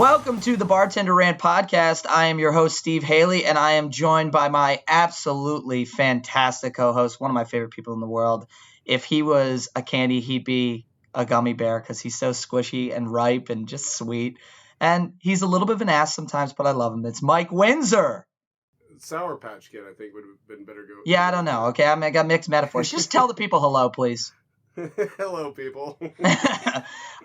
Welcome to the Bartender Rant podcast. I am your host, Steve Haley, and I am joined by my absolutely fantastic co-host, one of my favorite people in the world. If he was a candy, he'd be a gummy bear because he's so squishy and ripe and just sweet. And he's a little bit of an ass sometimes, but I love him. It's Mike Windsor. Sour Patch Kid, I think, would have been better. Yeah, I don't know. Okay, I got mixed metaphors. Just tell the people hello, please. Hello, people. All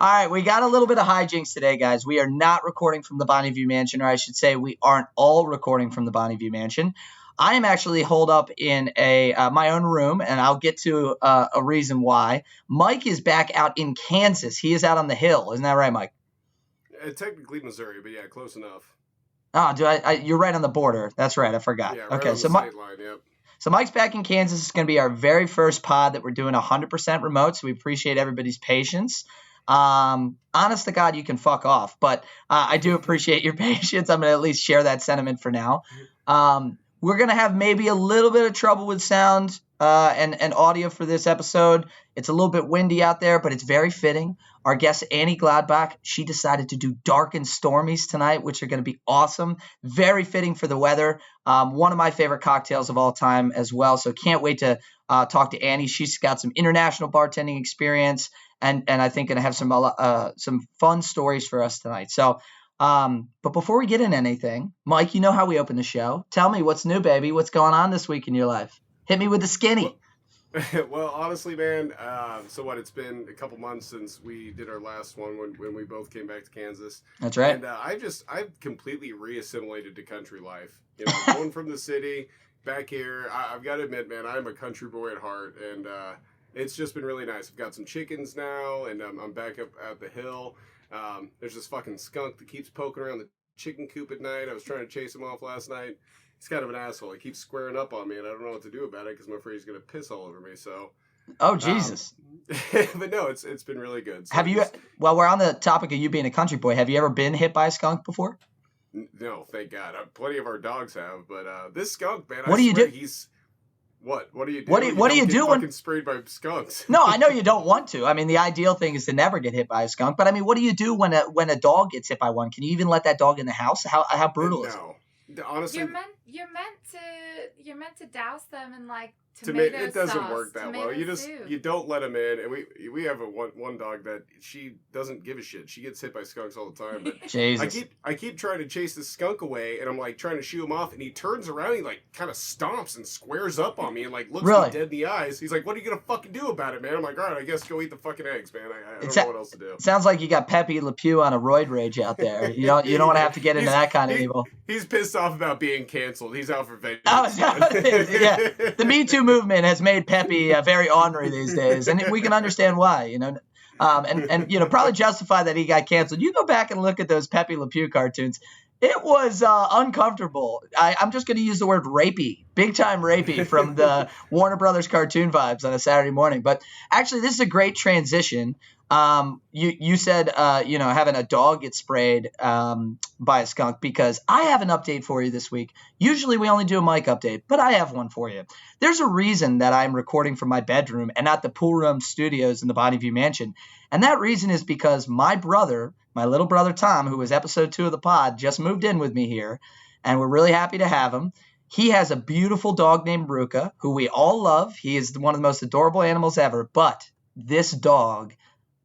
right, we got a little bit of hijinks today, guys. We are not recording from the Bonneview Mansion, or I should say we aren't all recording from the Bonneview Mansion. I am actually holed up in my own room, and I'll get to a reason why. Mike is back out in Kansas. He is out on the hill. Isn't that right, Mike? Technically Missouri, but yeah, close enough. Oh, you're right on the border. That's right. I forgot. Yeah, right okay, on so the state line, yep. So Mike's back in Kansas. It's going to be our very first pod that we're doing 100% remote, so we appreciate everybody's patience. Honest to God, you can fuck off, but I do appreciate your patience. I'm going to at least share that sentiment for now. We're going to have maybe a little bit of trouble with sound and audio for this episode. It's a little bit windy out there, but it's very fitting. Our guest, Annie Gladbach, she decided to do Dark and Stormies tonight, which are going to be awesome. Very fitting for the weather. One of my favorite cocktails of all time as well. So can't wait to talk to Annie. She's got some international bartending experience and I think going to have some fun stories for us tonight. So, but before we get into anything, Mike, you know how we open the show. Tell me what's new, baby. What's going on this week in your life? Hit me with the skinny. Well, honestly, man, it's been a couple months since we did our last one when we both came back to Kansas. That's right. And I've completely reassimilated to country life. You know, going from the city back here, I've got to admit, man, I'm a country boy at heart, and it's just been really nice. I've got some chickens now, and I'm back up at the hill. There's this fucking skunk that keeps poking around the chicken coop at night. I was trying to chase him off last night. He's kind of an asshole. He keeps squaring up on me, and I don't know what to do about it because I'm afraid he's going to piss all over me. So, oh Jesus! But no, it's been really good. So have you? Well, we're on the topic of you being a country boy. Have you ever been hit by a skunk before? No, thank God. Plenty of our dogs have, but this skunk, man. What do you do? What do you do? What do you do when fucking sprayed by skunks? No, I know you don't want to. I mean, the ideal thing is to never get hit by a skunk. But I mean, what do you do when a dog gets hit by one? Can you even let that dog in the house? How brutal is it? Honestly, you're meant to douse them in like tomato sauce. It doesn't work that well. Soup. You don't let them in, and we have one dog that she doesn't give a shit. She gets hit by skunks all the time. But Jesus. I keep trying to chase the skunk away, and I'm like trying to shoo him off, and he turns around, he like kind of stomps and squares up on me, and like looks me dead in the eyes. He's like, "What are you gonna fucking do about it, man?" I'm like, "All right, I guess go eat the fucking eggs, man. I don't know what else to do." Sounds like you got Pepe Le Pew on a roid rage out there. You don't want to have to get into that kind of evil. He's pissed off about being canceled. He's out for vengeance. Oh, yeah. The Me Too movement has made Pepe very ornery these days, and we can understand why. You know, and you know, probably justify that he got canceled. You go back and look at those Pepe Le Pew cartoons. It was uncomfortable. I'm just going to use the word rapey, big time rapey from the Warner Brothers cartoon vibes on a Saturday morning. But actually, this is a great transition. You said, having a dog get sprayed by a skunk, because I have an update for you this week. Usually we only do a mic update, but I have one for you. There's a reason that I'm recording from my bedroom and not the pool room studios in the Bonneview Mansion. And that reason is because my little brother Tom, who was episode 2 of the pod, just moved in with me here, and we're really happy to have him. He has a beautiful dog named Ruka, who we all love. He is one of the most adorable animals ever, but this dog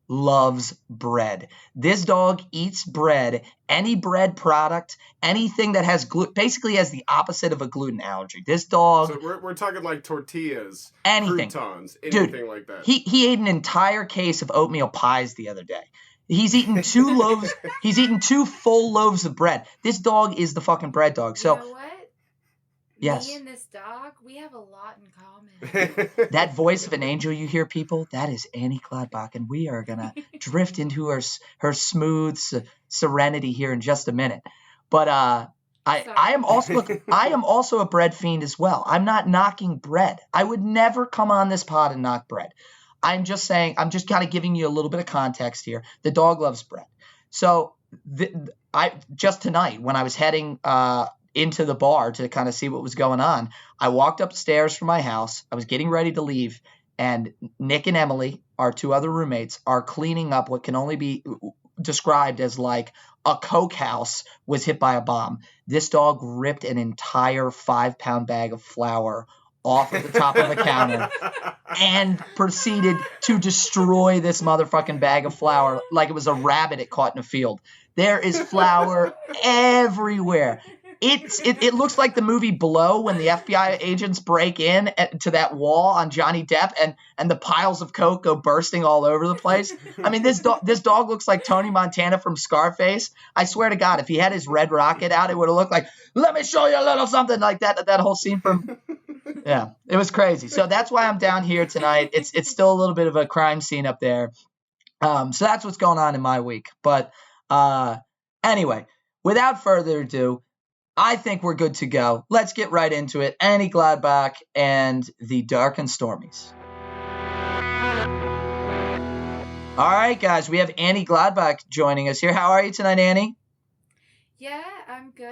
loves bread. This dog eats bread, any bread product, anything that has basically has the opposite of a gluten allergy. This dog. So we're talking like tortillas, anything, croutons, anything like that. He ate an entire case of oatmeal pies the other day. He's eaten 2 loaves. He's eaten 2 full loaves of bread. This dog is the fucking bread dog. So. You know what? Yes. Me and this dog, we have a lot in common. That voice of an angel you hear, people, that is Annie Gladbach, and we are going to drift into her smooth serenity here in just a minute. But I am also a bread fiend as well. I'm not knocking bread. I would never come on this pod and knock bread. I'm just saying, I'm just kind of giving you a little bit of context here. The dog loves bread. So just tonight when I was heading into the bar to kind of see what was going on, I walked upstairs from my house. I was getting ready to leave, and Nick and Emily, our 2 other roommates, are cleaning up what can only be described as like a Coke house was hit by a bomb. This dog ripped an entire 5-pound bag of flour off of the top of the counter and proceeded to destroy this motherfucking bag of flour like it was a rabbit it caught in a field. There is flour everywhere. It looks like the movie Blow when the FBI agents break in to that wall on Johnny Depp and the piles of Coke go bursting all over the place. I mean, this dog looks like Tony Montana from Scarface. I swear to God, if he had his red rocket out, it would have looked like, let me show you a little something like that whole scene from... Yeah, it was crazy. So that's why I'm down here tonight. It's still a little bit of a crime scene up there. So that's what's going on in my week. But anyway, without further ado, I think we're good to go. Let's get right into it. Annie Gladbach and the Dark and Stormies. All right, guys, we have Annie Gladbach joining us here. How are you tonight, Annie? Yeah, I'm good.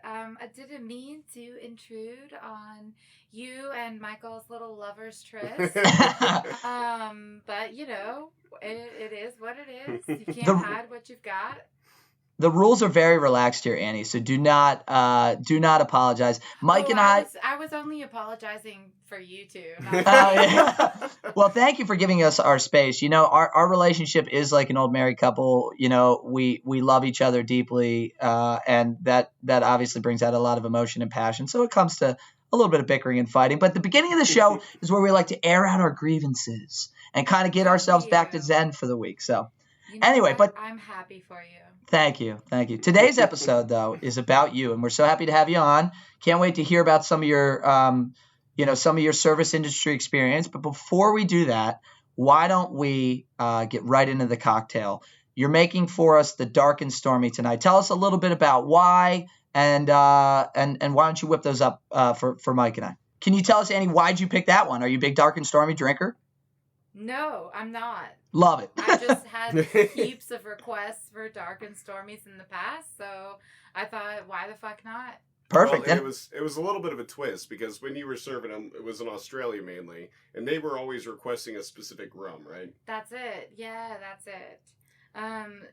I didn't mean to intrude on you and Michael's little lovers tryst. But you know, it is what it is. You can't hide what you've got. The rules are very relaxed here, Annie, so do not apologize. Mike and I was only apologizing for you two. Yeah. Well, thank you for giving us our space. You know, our relationship is like an old married couple. You know, we love each other deeply, and that obviously brings out a lot of emotion and passion. So it comes to a little bit of bickering and fighting. But the beginning of the show is where we like to air out our grievances and kind of get ourselves back to zen for the week. So anyway, but I'm happy for you. Thank you. Today's episode, though, is about you, and we're so happy to have you on. Can't wait to hear about some of your, some of your service industry experience. But before we do that, why don't we get right into the cocktail? You're making for us the Dark and Stormy tonight. Tell us a little bit about why, and why don't you whip those up for Mike and I? Can you tell us, Annie, why'd you pick that one? Are you a big Dark and Stormy drinker? No, I'm not. Love it. I just had heaps of requests for Dark and Stormies in the past, so I thought, why the fuck not? Perfect. Well, it was a little bit of a twist because when you were serving them, it was in Australia mainly, and they were always requesting a specific rum, right? That's it. Yeah, that's it.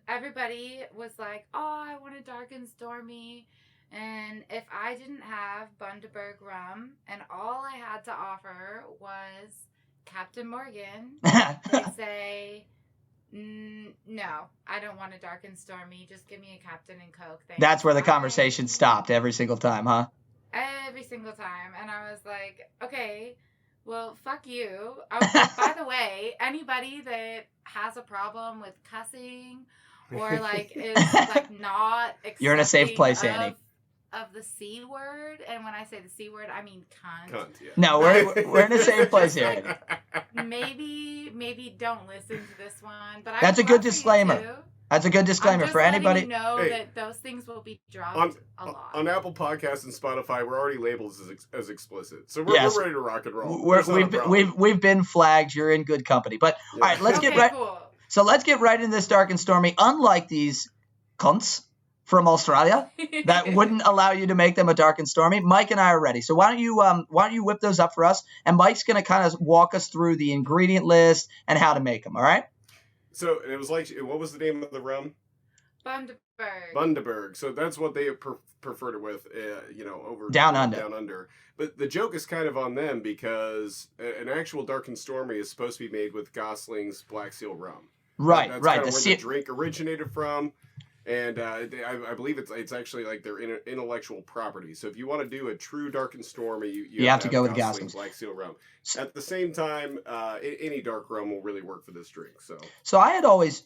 Everybody was like, oh, I want a Dark and Stormy. And if I didn't have Bundaberg rum and all I had to offer was Captain Morgan, they'd say, no, I don't want a Dark and Stormy. Just give me a Captain and Coke. That's where the conversation stopped every single time, huh? Every single time. And I was like, okay, well, fuck you. I was like, by the way, anybody that has a problem with cussing or like is like not You're in a safe place, Annie. Of the C word, and when I say the C word, I mean cunt. Yeah. No, we're in a safe place here. Maybe don't listen to this one, but that's a good disclaimer. That's a good disclaimer for anybody. You know that those things will be dropped a lot on Apple Podcasts and Spotify. We're already labeled as explicit, so we're ready to rock and roll. We've been flagged. You're in good company. But all right, let's get right. Cool. So let's get right into this Dark and Stormy. Unlike these cunts from Australia that wouldn't allow you to make them a Dark and Stormy, Mike and I are ready. So why don't you whip those up for us? And Mike's going to kind of walk us through the ingredient list and how to make them. All right. So it was like, what was the name of the rum? Bundaberg. So that's what they preferred it with, over Down Under. But the joke is kind of on them because an actual Dark and Stormy is supposed to be made with Gosling's Black Seal rum. Right. That's kind of where the drink originated from. And I believe it's actually like their intellectual property. So if you want to do a true Dark and Stormy, you have to go with Gosling's Black Seal rum. At the same time, any dark rum will really work for this drink. So I had always,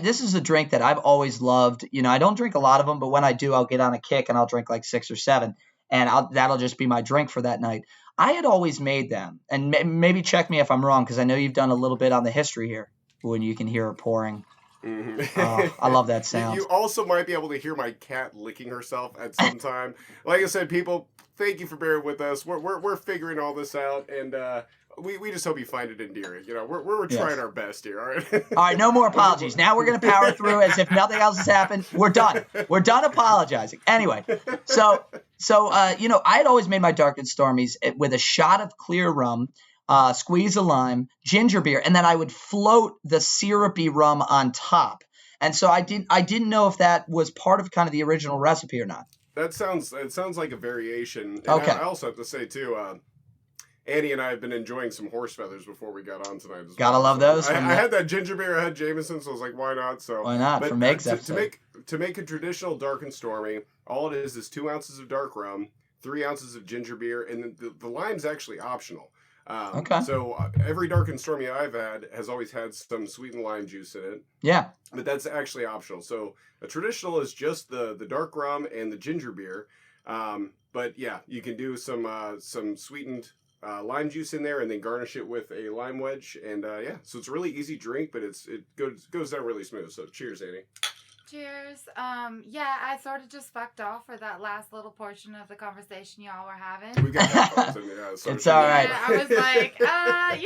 this is a drink that I've always loved. You know, I don't drink a lot of them, but when I do, I'll get on a kick and I'll drink like 6 or 7, and that'll just be my drink for that night. I had always made them, and maybe check me if I'm wrong because I know you've done a little bit on the history here when you can hear it pouring. Mm-hmm. Oh, I love that sound. You also might be able to hear my cat licking herself at some time. Like I said, people, thank you for bearing with us. We're figuring all this out, and we just hope you find it endearing. You know, we're trying our best here. All right. All right. No more apologies. Now we're gonna power through as if nothing else has happened. We're done. We're done apologizing. Anyway, so I had always made my Dark and Stormies with a shot of clear rum. Squeeze a lime, ginger beer, and then I would float the syrupy rum on top. And so I didn't know if that was part of kind of the original recipe or not. It sounds like a variation. And Okay. I also have to say too, Annie and I have been enjoying some horse feathers before we got on tonight as Gotta well. love those. I had that ginger beer, I had Jameson, so I was like, why not? So Why not? But For Meg's episode. to make a traditional dark and stormy, all it is 2 ounces of dark rum, 3 ounces of ginger beer, and the lime's actually optional. Okay. So every dark and stormy I've had has always had some sweetened lime juice in it. Yeah. But that's actually optional. So a traditional is just the dark rum and the ginger beer. But yeah, you can do some sweetened lime juice in there and then garnish it with a lime wedge. And yeah, so it's a really easy drink, but it goes down really smooth. So cheers, Annie. Cheers. Yeah, I sort of just fucked off for that last little portion of the conversation y'all were having. We got headphones in there. So It's all right. Yeah, I was like, you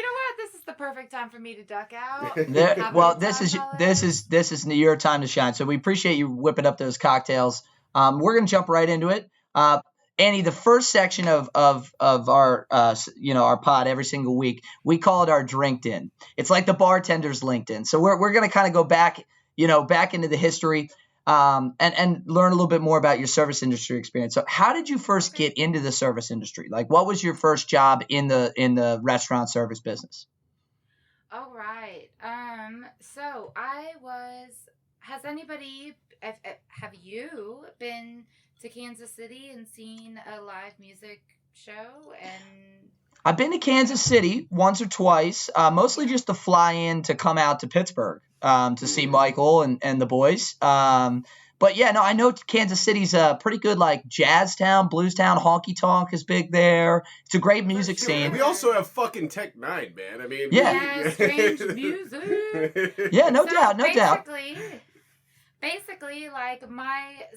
know what? This is the perfect time for me to duck out. Well, this is your time to shine. So we appreciate you whipping up those cocktails. We're gonna jump right into it. Annie, the first section of our our pod every single week, we call it our drinked-in. It's like the bartender's LinkedIn. So we're gonna kind of go back into the history and learn a little bit more about your service industry experience. So how did you first get into the service industry? Like, what was your first job in the restaurant service business? All right. So have you been to Kansas City and seen a live music show? And I've been to Kansas City once or twice, mostly just to fly in to come out to Pittsburgh to see Michael and the boys. But yeah, no, I know Kansas City's a pretty good like jazz town, blues town. Honky Tonk is big there. It's a great music scene. We also have fucking Tech Nine, man. I mean, yeah, strange music. Yeah, no doubt. Basically,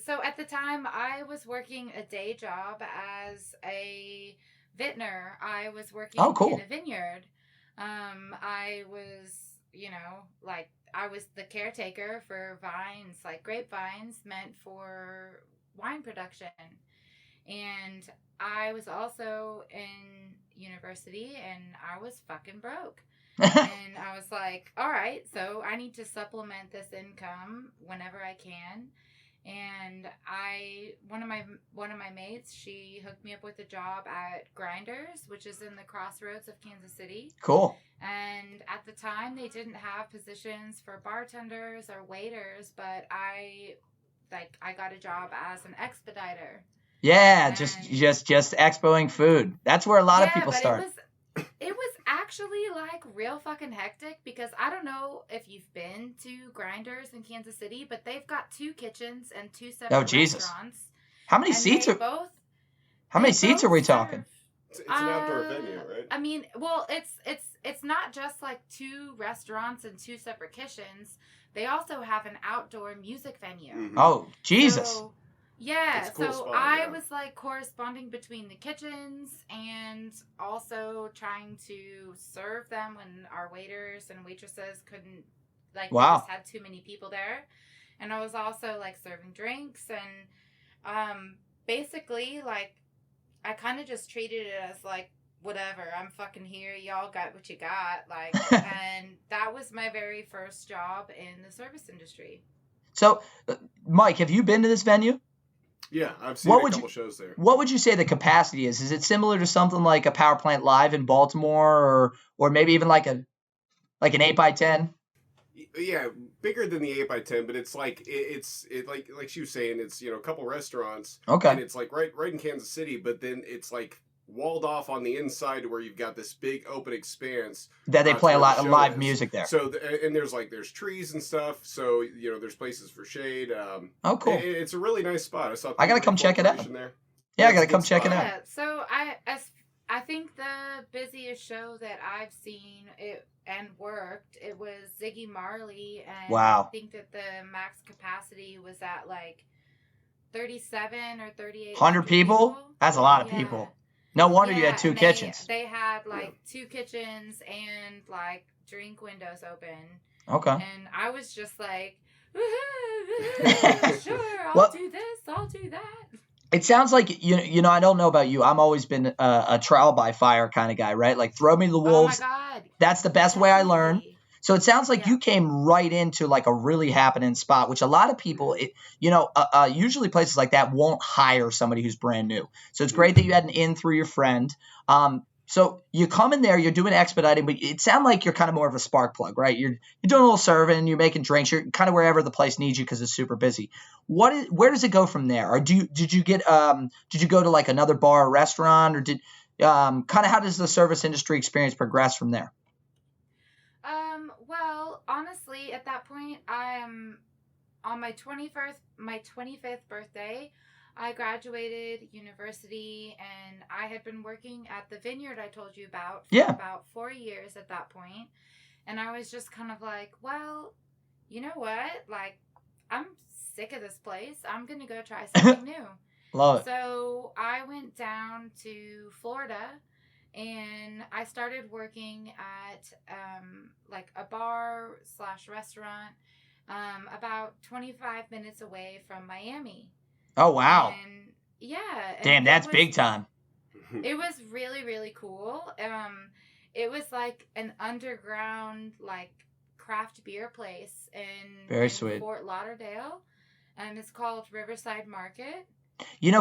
so at the time I was working a day job as a vintner. I was working in a vineyard. I was, I was the caretaker for vines, like grapevines meant for wine production. And I was also in university and I was fucking broke. And I was like, all right, so I need to supplement this income whenever I can. And one of my mates, she hooked me up with a job at Grinders, which is in the crossroads of Kansas City. Cool. And at the time, they didn't have positions for bartenders or waiters, but I got a job as an expediter. Yeah, just expoing food. That's where a lot of people start. It was actually like real fucking hectic because I don't know if you've been to Grinders in Kansas City, but they've got 2 kitchens and 2 separate restaurants. How many seats are we talking? It's an outdoor venue, right? I mean, well, it's not just like 2 restaurants and 2 separate kitchens. They also have an outdoor music venue. Mm-hmm. Oh, Jesus. So, yeah, It's a cool so spot, I yeah. was like corresponding between the kitchens and also trying to serve them when our waiters and waitresses couldn't, like, Wow. we just had too many people there. And I was also like serving drinks and basically like I kind of just treated it as like, whatever, I'm fucking here, y'all got what you got, like, and that was my very first job in the service industry. So, Mike, have you been to this venue? Yeah, I've seen a couple shows there. What would you say the capacity is? Is it similar to something like a Power Plant Live in Baltimore, or maybe even like an 8x10? Yeah, bigger than the 8x10, but it's like like she was saying, it's a couple restaurants. Okay. And it's like right in Kansas City, but then it's like walled off on the inside where you've got this big open expanse That they play a lot of live is. music there. So and there's trees and stuff. So there's places for shade. Oh, cool. It's a really nice spot. I gotta come check it out. There. Yeah, I gotta come check it out. Yeah, so I think the busiest show that I've seen and worked, it was Ziggy Marley, and Wow. I think that the max capacity was at like 37 or 38. 100 people? That's a lot of people. No wonder you had 2 kitchens. They had like 2 kitchens and like drink windows open. Okay. And I was just like, sure, I'll do this, I'll do that. It sounds like, I don't know about you. I've always been a trial by fire kind of guy, right? Like, throw me the wolves. Oh, my God. That's the best way I learn. So it sounds like Yeah. you came right into like a really happening spot, which a lot of people, usually places like that won't hire somebody who's brand new. So it's great that you had an in through your friend. So you come in there, you're doing expediting, but it sounds like you're kind of more of a spark plug, right? You're doing a little serving, you're making drinks, you're kind of wherever the place needs you because it's super busy. Where does it go from there? Or did you go to like another bar or restaurant, or kind of how does the service industry experience progress from there? Well, honestly, at that point, I'm on my 25th birthday. I graduated university and I had been working at the vineyard I told you about for about 4 years at that point. And I was just kind of like, well, you know what? Like, I'm sick of this place. I'm going to go try something new. Love it. So I went down to Florida and I started working at like a bar / restaurant about 25 minutes away from Miami. Oh, wow. And yeah. Damn, that's big time. It was really, really cool. It was like an underground, like, craft beer place in Fort Lauderdale. It's called Riverside Market.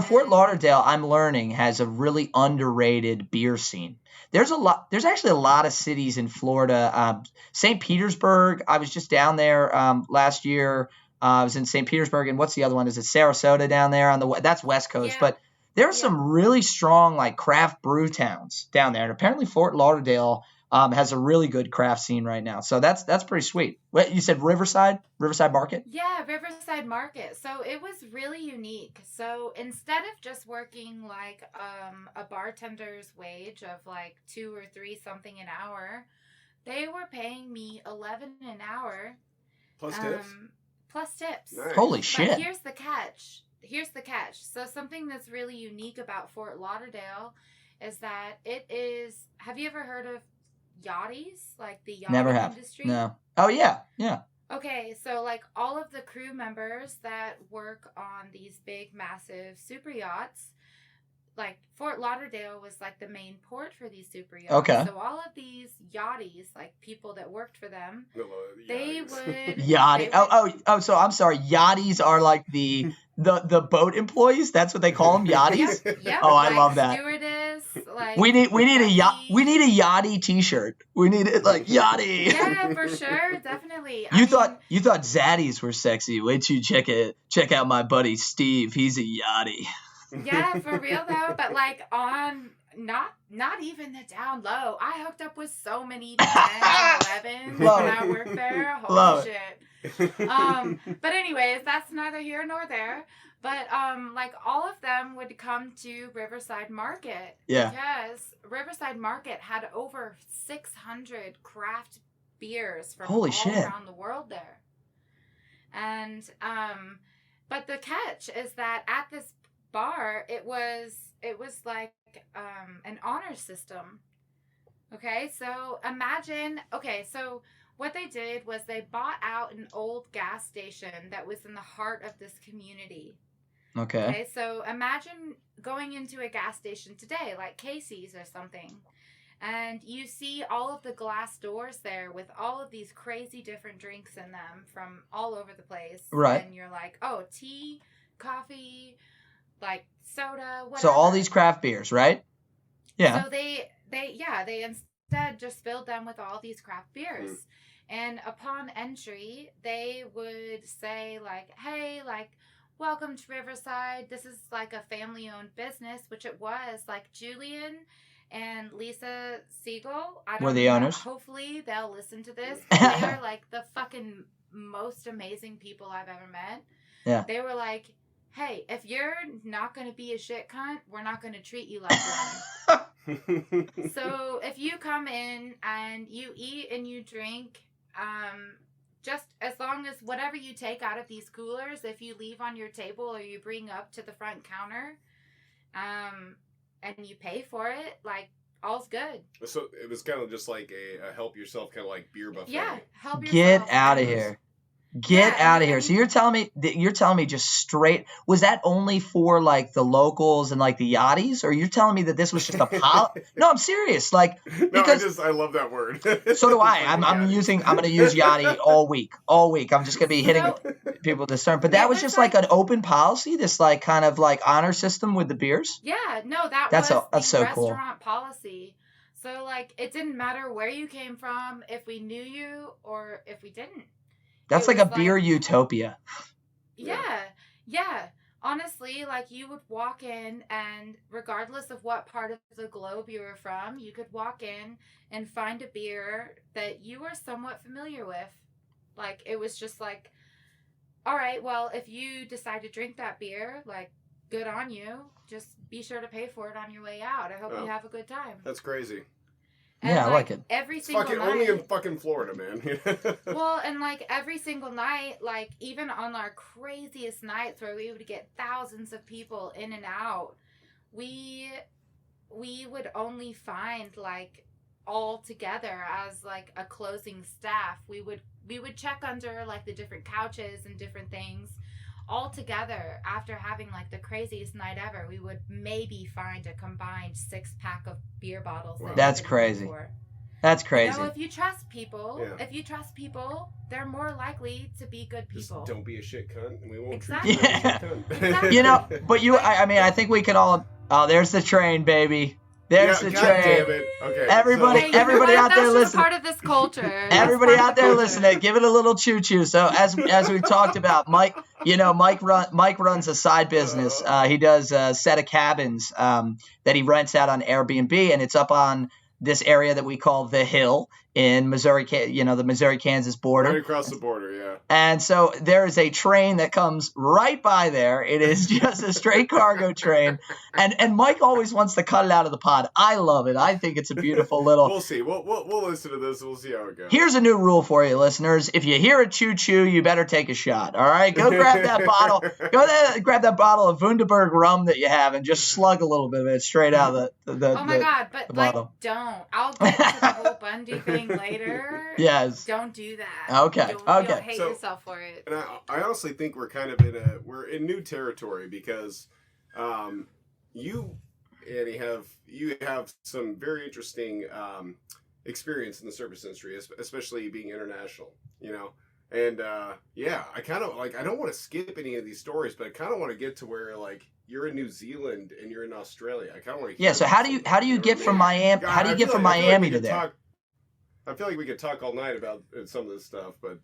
Fort Lauderdale, I'm learning, has a really underrated beer scene. There's actually a lot of cities in Florida. St. Petersburg, I was just down there last year. I was in St. Petersburg, and what's the other one? Is it Sarasota down there that's West Coast? Yeah. But there are some really strong like craft brew towns down there, and apparently Fort Lauderdale has a really good craft scene right now. So that's pretty sweet. What you said, Riverside Market? Yeah, Riverside Market. So it was really unique. So instead of just working like a bartender's wage of like 2 or 3 something an hour, they were paying me $11 an hour. Plus tips. Plus tips. Nice. Holy shit. But here's the catch. So something that's really unique about Fort Lauderdale is that it is, have you ever heard of yachties? Like the yachting industry? No. Oh, yeah. Yeah. Okay, so like all of the crew members that work on these big, massive super yachts, like Fort Lauderdale was like the main port for these super yachts. Okay. So all of these yachties, like people that worked for them, they would Yachty. So I'm sorry. Yachties are like the boat employees. That's what they call them. Yachties. Yep. Oh, I love that. Stewardess. Like we need a yachty T-shirt. We need it like yachty. Yeah, for sure, definitely. You thought zaddies were sexy. Wait till you check out my buddy Steve. He's a yachty. Yeah, for real though, but like on not even the down low. I hooked up with so many 10, 11s when I worked there. Holy shit. But anyways, that's neither here nor there. But like all of them would come to Riverside Market. Yeah. Because Riverside Market had over 600 craft beers from around the world there. And but the catch is that at this bar, it was like an honor system. Okay, so so what they did was they bought out an old gas station that was in the heart of this community. Okay, so imagine going into a gas station today, like Casey's or something, and you see all of the glass doors there with all of these crazy different drinks in them from all over the place. Right. And you're like, oh, tea, coffee, like soda, whatever. So all these craft beers, right? Yeah. So they instead just filled them with all these craft beers. And upon entry, they would say like, hey, like, welcome to Riverside. This is like a family-owned business, which it was. Like Julian and Lisa Siegel. Were the owners. Hopefully they'll listen to this. They are like the fucking most amazing people I've ever met. Yeah. They were like, hey, if you're not going to be a shit cunt, we're not going to treat you like one. So if you come in and you eat and you drink, just as long as whatever you take out of these coolers, if you leave on your table or you bring up to the front counter, and you pay for it, like, all's good. So it was kind of just like a help yourself, kind of like beer buffet. Yeah, help yourself. Get out of here. Get Yeah, out of here. So you're telling me just straight, was that only for like the locals and like the yachties, or you're telling me that this was just a No, I'm serious. Like, No, because I love that word. so do I. Fucking I'm yachties. going to use yachty all week. All week. I'm just going to be hitting So people with this term. But that it was was just like like, an open policy, this like kind of like honor system with the beers. yeah, no, that That's was that's the so cool. restaurant policy. So like, it didn't matter where you came from, if we knew you or if we didn't. That's It like a was beer like, utopia. yeah, yeah. Honestly, like you would walk in, and regardless of what part of the globe you were from, you could walk in and find a beer that you were somewhat familiar with. Like, it was just like, all right, well, if you decide to drink that beer, like, good on you. Just be sure to pay for it on your way out. I hope you have a good time. That's crazy. And Yeah, I like it. Every It's single fucking night. only in fucking Florida, man. Well, and like every single night, like even on our craziest nights where we would get thousands of people in and out, we would only find like all together as like a closing staff. We would check under like the different couches and different things. All together, after having like the craziest night ever, we would maybe find a combined 6-pack of beer bottles. Wow. That's crazy. That's crazy. You know, if you trust people, they're more likely to be good people. Just don't be a shit cunt, and we won't Exactly. treat you like a shit cunt. Exactly. You know, but I mean, I think we can all. Oh, there's the train, baby. There's the God train. damn it. Okay. Everybody- Hey, you know everybody what? out there That's just listening. part of this culture. That's Everybody part of out the there culture. listening, give it a little choo-choo. So as we talked about, Mike runs a side business. He does a set of cabins that he rents out on Airbnb, and it's up on this area that we call the Hill in Missouri, the Missouri-Kansas border. Right across the border, yeah. And so there is a train that comes right by there. It is just a straight cargo train. And Mike always wants to cut it out of the pod. I love it. I think it's a beautiful little. We'll see. We'll listen to this. We'll see how it goes. Here's a new rule for you, listeners. If you hear a choo-choo, you better take a shot. All right? Go grab that bottle. Grab that bottle of Wunderberg rum that you have and just slug a little bit of it straight out of the Oh my god, but like, bottle. don't. I'll get to the whole Bundy thing later. Yes. Don't do that. Okay, You'll okay. hate So- yourself for it. And I honestly think we're kind of we're in new territory because you, Annie, have some very interesting experience in the service industry, especially being international, you know. And I kind of I don't want to skip any of these stories, but I kind of want to get to where like you're in New Zealand and you're in Australia. I kind of want to. Yeah, so how do you get from Miami? How do you get from Miami to there? I feel like we could talk all night about some of this stuff, but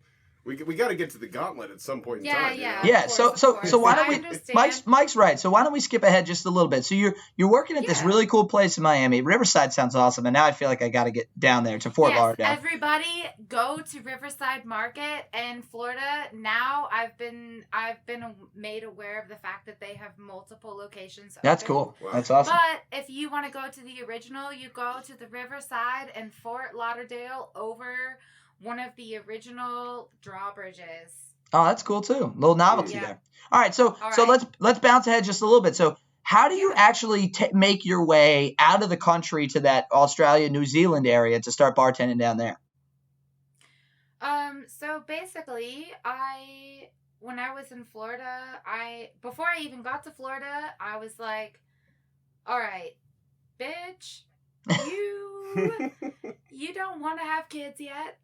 we got to get to the gauntlet at some point in time. Yeah. You know? Yeah, Of course, so why don't I we? understand. Mike's right. So why don't we skip ahead just a little bit? So you're working at this Yeah. really cool place in Miami. Riverside sounds awesome, and now I feel like I got to get down there to Fort Yes, Lauderdale. everybody go to Riverside Market in Florida. Now I've been made aware of the fact that they have multiple locations. That's open. cool. Wow. That's awesome. But if you want to go to the original, you go to the Riverside and Fort Lauderdale over one of the original drawbridges. Oh, that's cool too. A little novelty Yeah. there. All right, so right. let's bounce ahead just a little bit. So how do you actually make your way out of the country to that Australia, New Zealand area to start bartending down there? So basically, when I was in Florida, before I even got to Florida, I was like, all right, bitch, you don't want to have kids yet.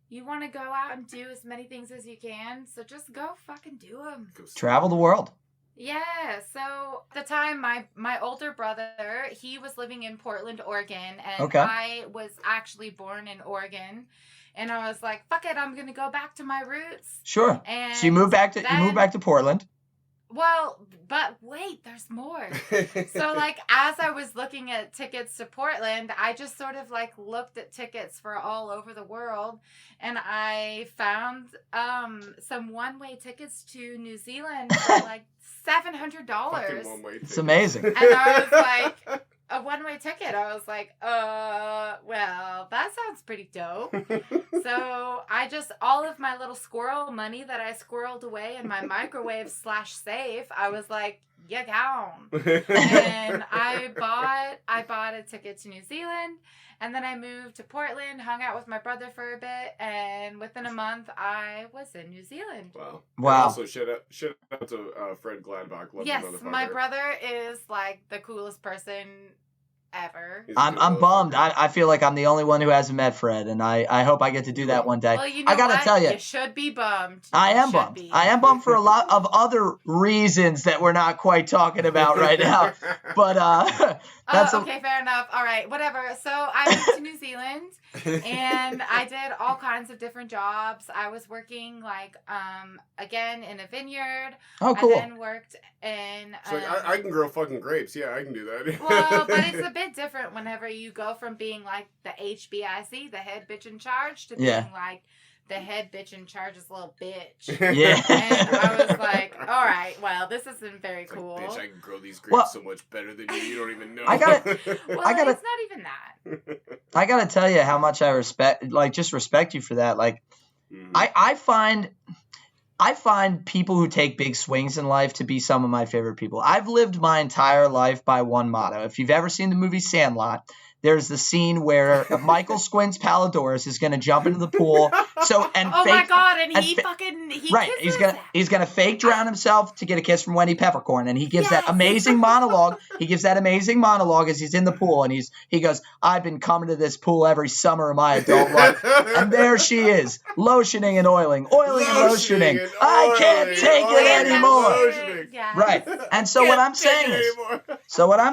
You want to go out and do as many things as you can, so just go fucking do them. Travel the world. Yeah, so at the time, my older brother, he was living in Portland, Oregon, and Okay. I was actually born in Oregon, and I was like, fuck it, I'm going to go back to my roots. Sure. And So you move back to Portland. Well, but wait, there's more. So, like, as I was looking at tickets to Portland, I just sort of, like, looked at tickets for all over the world, and I found some one-way tickets to New Zealand for, like, $700. Fucking one-way It's ticket. amazing. And I was like, a one-way ticket. I was like, well, that sounds pretty dope. So I just, all of my little squirrel money that I squirreled away in my microwave /safe, I was like, "You gone." And I bought a ticket to New Zealand, and then I moved to Portland, hung out with my brother for a bit, and within a month I was in New Zealand. Wow. Wow. And also, shout out to Fred Gladbach. Love Yes, you, motherfucker. my brother is like the coolest person ever. He's a I'm good bummed. motherfucker. I feel like I'm the only one who hasn't met Fred, and I hope I get to do that one day. Well, you know I gotta what? tell you, You should be bummed. I You am should bummed. be. I am bummed for a lot of other reasons that we're not quite talking about right now. But that's okay, fair enough. All right, whatever. So I went to New Zealand, and I did all kinds of different jobs. I was working again in a vineyard. oh cool. I then worked in. It's like, I can grow fucking grapes. Yeah, I can do that. Well, but it's a bit different whenever you go from being like the HBIC, the head bitch in charge, to being Yeah. like the head bitch in charge's little bitch. Yeah. And I was like, all right, well, this isn't very It's like, cool. bitch, I can grow these grapes Well, so much better than you. You don't even know. I gotta- Well, I gotta- it's not even that. I gotta tell you how much I respect you for that. Like, Mhm. I find people who take big swings in life to be some of my favorite people. I've lived my entire life by one motto. If you've ever seen the movie Sandlot, there's the scene where Michael Squints Palladores is going to jump into the pool. Oh my god! And he right. kisses He's gonna fake drown himself to get a kiss from Wendy Peppercorn, and he gives that Yes. amazing monologue. He gives that amazing monologue as he's in the pool, and he goes, "I've been coming to this pool every summer of my adult life." And there she is, lotioning and oiling and lotioning. and I can't oiling, take oiling it and anymore. lotioning. Yeah. Right. And so what I'm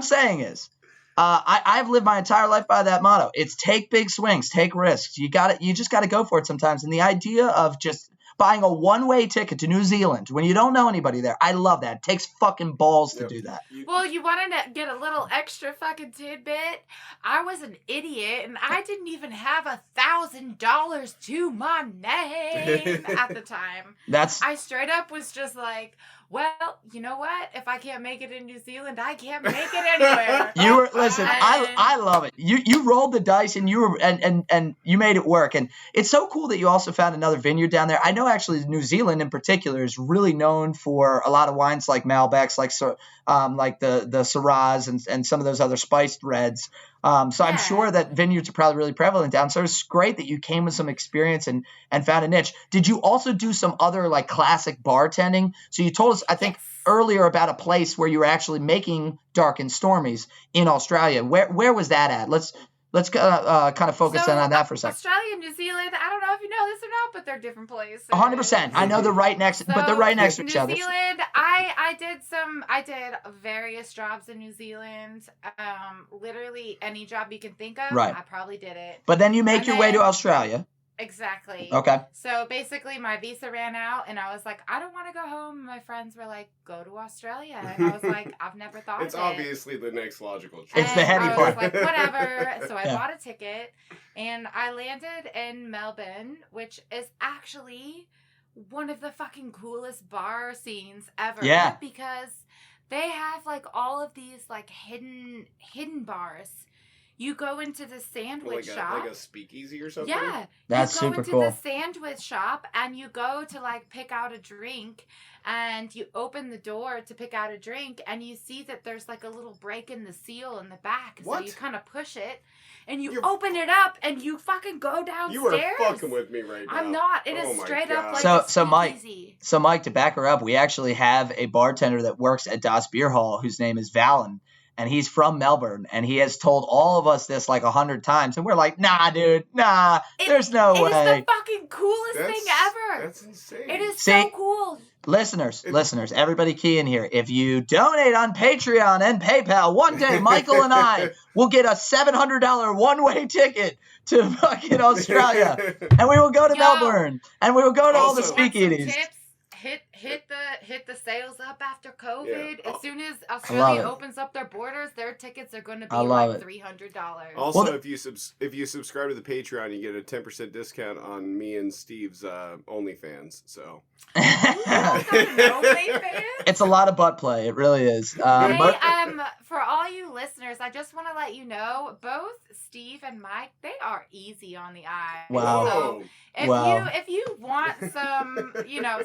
saying is, I've lived my entire life by that motto. It's take big swings, take risks. You just got to go for it sometimes. And the idea of just buying a one-way ticket to New Zealand when you don't know anybody there, I love that. It takes fucking balls to Yep. do that. Well, you wanted to get a little extra fucking tidbit? I was an idiot, and I didn't even have $1,000 to my name at the time. That's I straight up was just like, well, you know what? If I can't make it in New Zealand, I can't make it anywhere. you were listen. I love it. You rolled the dice and you were and you made it work. And it's so cool that you also found another vineyard down there. I know actually New Zealand in particular is really known for a lot of wines like Malbecs, like the Syrahs and some of those other spiced reds. So I'm sure that vineyards are probably really prevalent down. So it's great that you came with some experience and found a niche. Did you also do some other like classic bartending? So you told us, I think, earlier about a place where you were actually making Dark and Stormies in Australia. Where was that at? Let's kind of focus in on that for a second. Australia and New Zealand, I don't know if you know this or not, but they're different places. 100%. I know they're right next, but they're right next to each other. New Zealand, I did various jobs in New Zealand. Literally any job you can think of, Right. I probably did it. But then you make your way to Australia. Exactly. Okay. So basically my visa ran out and I was like, I don't want to go home. And my friends were like, go to Australia. And I was like, I've never thought It's of it. obviously the next logical choice. It's the heady I part. was like, whatever. So I Yeah. bought a ticket and I landed in Melbourne, which is actually one of the fucking coolest bar scenes ever. Yeah. Because they have like all of these like hidden bars. You go into the sandwich shop. Like a speakeasy or something? Yeah. That's you go super into cool. the sandwich shop and you go to like pick out a drink and you open the door to pick out a drink and you see that there's like a little break in the seal in the back. What? So you kind of push it and you open it up and you fucking go downstairs. You are fucking with me right now. I'm not. It Oh is my straight God. up like a speakeasy. So Mike, to back her up, we actually have a bartender that works at Das Beer Hall whose name is Valen. And he's from Melbourne, and he has told all of us this like 100 times, and we're like, nah, dude, nah, there's no way. It is the fucking coolest thing ever. That's insane. It is See? so cool. Listeners, everybody key in here. If you donate on Patreon and PayPal, one day Michael and I will get a $700 one-way ticket to fucking Australia, and we will go to Melbourne, and we will go to all the Also- speakeasies. Tips. Hit the sales up after COVID. Yeah. As soon as love Australia it. opens up their borders, their tickets are going to be I love like it. $300. Also, Well, if you subscribe to the Patreon, you get a 10% discount on me and Steve's OnlyFans. So It's a lot of butt play. It really is. Hey, for all you listeners, I just want to let you know, both Steve and Mike, they are easy on the eye. Wow. So if Wow. you want some,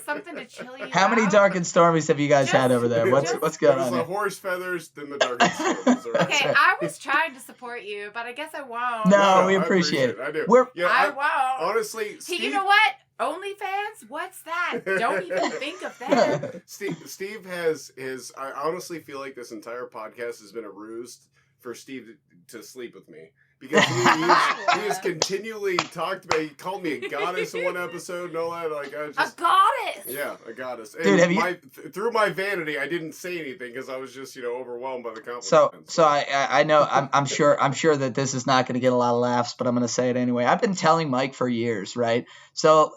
something to chill you How out. many Dark and Stormies have you guys had over there? What's going It was on the here? horse feathers, then the dark and stormies. All right? Okay, I was trying to support you, but I guess I won't. No, we I appreciate it. I do. I won't. Honestly, Hey, Steve, you know what? OnlyFans? What's that? Don't even think of that. Steve has his. I honestly feel like this entire podcast has been a ruse for Steve to sleep with me. Because he has continually talked about. He called me a goddess in one episode and all that. Like a goddess. Yeah, a goddess. And Dude, through my vanity, I didn't say anything because I was just overwhelmed by the compliments. So I know I'm sure that this is not going to get a lot of laughs, but I'm going to say it anyway. I've been telling Mike for years, right? So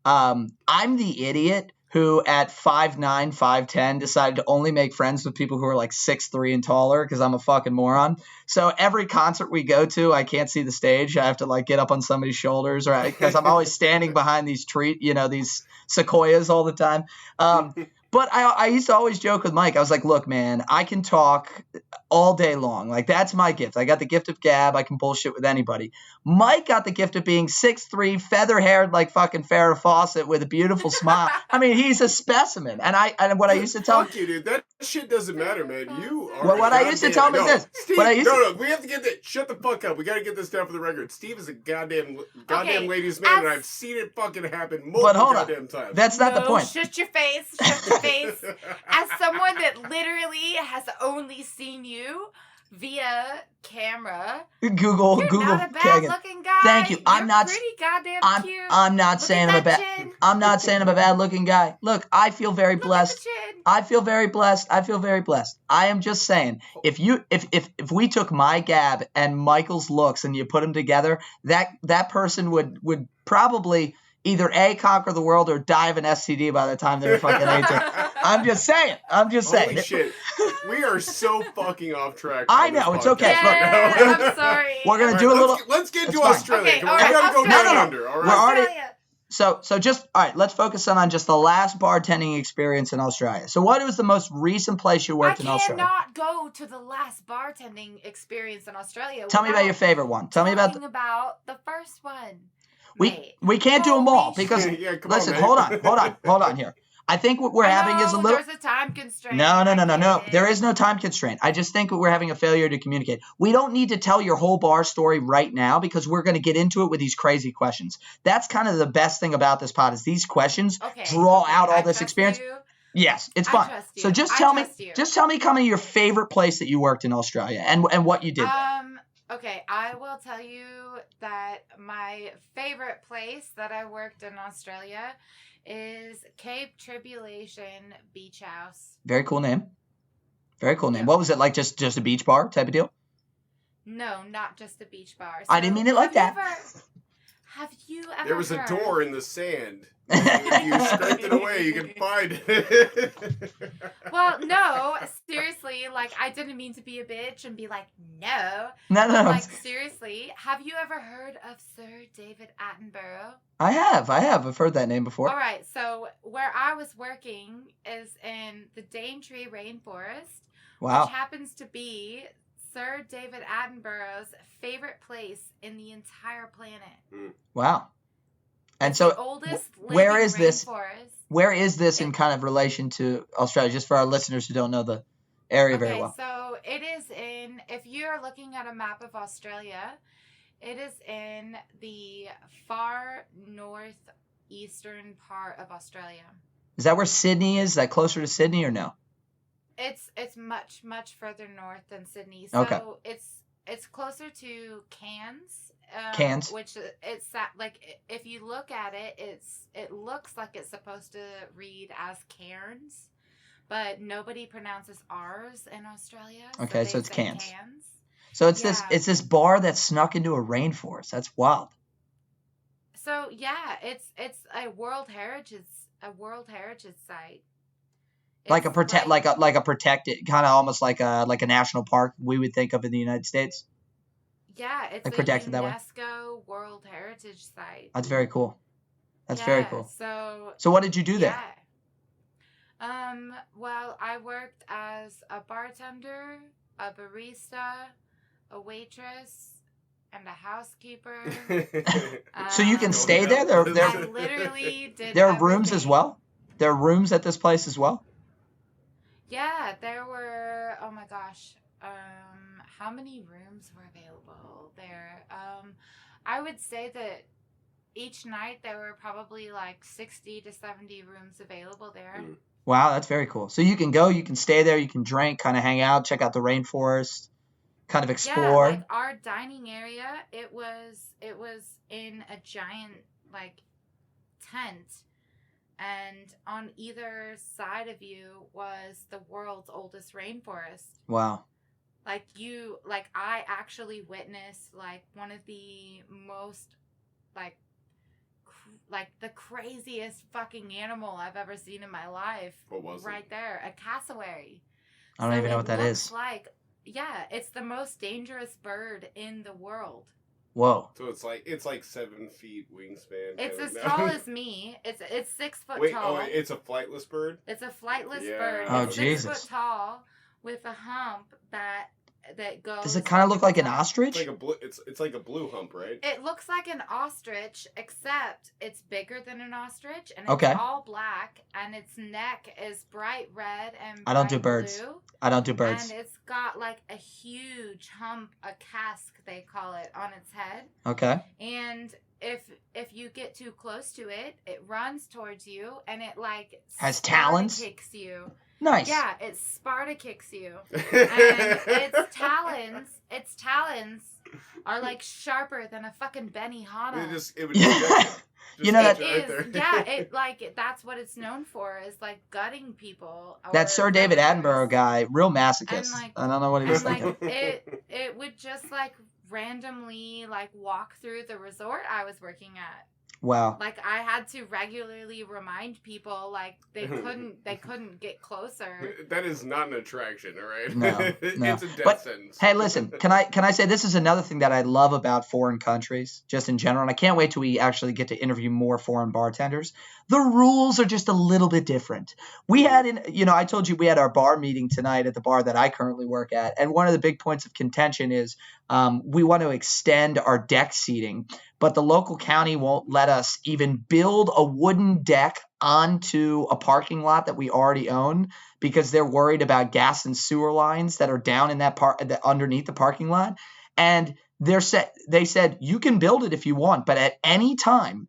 I'm the idiot who at 5'9", 5'10", decided to only make friends with people who are like 6'3" and taller because I'm a fucking moron. So every concert we go to, I can't see the stage. I have to like get up on somebody's shoulders, right? Because I'm always standing behind these these sequoias all the time. But I used to always joke with Mike. I was like, look, man, I can talk all day long. Like, that's my gift. I got the gift of gab. I can bullshit with anybody. Mike got the gift of being 6'3", feather-haired like fucking Farrah Fawcett with a beautiful smile. I mean, he's a specimen. And what I used to tell him... Fuck you, dude. That shit doesn't matter, man. You are... Well, what I used to tell him is this. Steve, we have to get this... Shut the fuck up. We got to get this down for the record. Steve is a goddamn ladies' man, and I've seen it fucking happen multiple goddamn times. That's not the point. Shut your face. Shut your face. As someone that literally has only seen you via camera, Google not a bad-looking guy. Thank you. You're pretty goddamn cute. I'm not saying I'm a bad-looking guy. Look, I feel very blessed. I feel very blessed. I am just saying, if we took my gab and Michael's looks and you put them together, that person would probably either A, conquer the world, or die of an STD by the time they're fucking 18. I'm just saying. Holy shit. We are so fucking off track. I know. It's okay. Yeah, Look, I'm sorry. We're going to do a little... Let's get to Australia. Okay, we got to go down under, all right? We're already... So just, all right, let's focus on just the last bartending experience in Australia. So what was the most recent place you worked in Australia? I cannot go to the last bartending experience in Australia. Tell me about your favorite one. Tell me about the first one. We can't do them all because listen, hold on here. I think what we're having is a little. There's a time constraint. No. There is no time constraint. I just think we're having a failure to communicate. We don't need to tell your whole bar story right now because we're going to get into it with these crazy questions. That's kind of the best thing about this pod is these questions draw out all this experience. Yes, it's fun. So just tell me kind of your favorite place that you worked in Australia and what you did there. Okay, I will tell you that my favorite place that I worked in Australia is Cape Tribulation Beach House. Very cool name. Yeah. What was it like? Just a beach bar type of deal? No, not just a beach bar. I didn't mean it like that. Have you ever There was a door in the sand. If you scraped it away, you could find it. Well, no, seriously, like, I didn't mean to be a bitch and be like, no. No. Like, seriously, have you ever heard of Sir David Attenborough? I have. I've heard that name before. All right, so where I was working is in the Daintree Rainforest, wow, which happens to be Sir David Attenborough's favorite place in the entire planet. Wow. And it's so, the oldest where is this? Rainforest. Where is this in kind of relation to Australia? Just for our listeners who don't know the area very well. So it is in. If you're looking at a map of Australia, it is in the far northeastern part of Australia. Is that where Sydney is? Is that closer to Sydney or no? It's much further north than Sydney. So it's closer to Cairns. Cairns, which it's like if you look at it, it looks like it's supposed to read as Cairns, but nobody pronounces R's in Australia. Okay, so it's Cairns. So it's this bar that snuck into a rainforest. That's wild. So yeah, it's a World Heritage site. Like a protected kind of almost like a national park we would think of in the United States. Yeah, it's like a protected that way. UNESCO World Heritage Site. That's very cool. Very cool. So what did you do there? Well, I worked as a bartender. a barista, a waitress, and a housekeeper. So you can stay there? I literally did There are rooms as everything. well? There are rooms at this place as well? Yeah, there were, oh my gosh, how many rooms were available there? I would say that each night there were probably like 60 to 70 rooms available there. Wow, that's very cool. So you can go, you can stay there, you can drink, kind of hang out, check out the rainforest, kind of explore. Yeah, like our dining area, it was in a giant like tent, and on either side of you was the world's oldest rainforest. Wow. I actually witnessed like one of the most like the craziest fucking animal I've ever seen in my life. What was right it? there, a cassowary. I don't even know what that is. Yeah, it's the most dangerous bird in the world. Whoa. So it's like 7 feet wingspan. It's as tall as me. It's 6 foot tall. Oh, it's a flightless bird? It's a flightless Yeah. bird. Oh, It's Jesus. 6 foot tall with a hump that goes. Does it kind of look like an top. ostrich? It's like a blue hump, right? It looks like an ostrich, except it's bigger than an ostrich, and it's Okay. all black, and its neck is bright red and I don't do bright birds. blue, I don't do birds. and it's got like a huge hump, a casque they call it, on its head. Okay. And if you get too close to it, it runs towards you, and it like Has talons? kicks you. Nice. Yeah, it Sparta kicks you. And its talons are like sharper than a fucking Benihana. It would You know just that- right there. Yeah, that's what it's known for, is like gutting people. That or Sir David predators. Attenborough guy, real masochist. And, like- I don't know what he was And thinking. like it would just like randomly like walk through the resort I was working at. Wow. Like I had to regularly remind people like they couldn't get closer. That is not an attraction, all right? No, no. It's a death But, sentence. Hey, listen, can I say this is another thing that I love about foreign countries, just in general, and I can't wait till we actually get to interview more foreign bartenders. The rules are just a little bit different. We had, I told you we had our bar meeting tonight at the bar that I currently work at, and one of the big points of contention is we want to extend our deck seating, but the local county won't let us even build a wooden deck onto a parking lot that we already own because they're worried about gas and sewer lines that are down in that underneath the parking lot. And they said you can build it if you want, but at any time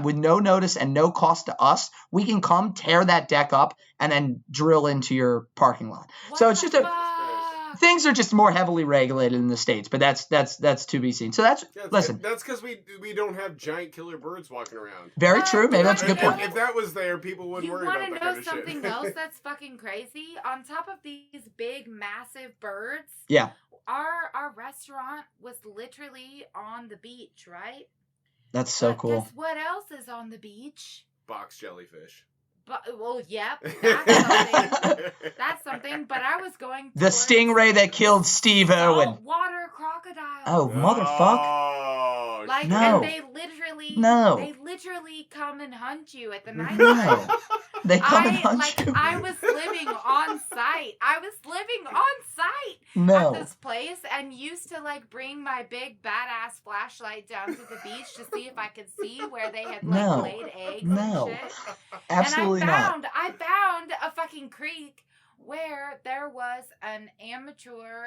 with no notice and no cost to us, we can come tear that deck up and then drill into your parking lot. So it's just things are just more heavily regulated in the States, but that's to be seen. So listen. That's because we don't have giant killer birds walking around. Very true. Maybe that's a good point. If that was there, people wouldn't worry about that kind of shit. You want to know something else that's fucking crazy? On top of these big, massive birds, yeah, our restaurant was literally on the beach, right? That's so cool. Guess what else is on the beach? Box jellyfish. Yep, that's something. That's something. But I was going the stingray that killed Steve Irwin. Saltwater crocodile. Oh, motherfuck! Oh, like, no. and they literally come and hunt you at the night. No, they come and hunt you. I was living on site. No. At this place, and used to like bring my big badass flashlight down to the beach to see if I could see where they had like laid eggs No. and shit. Absolutely not. I found a fucking creek where there was an amateur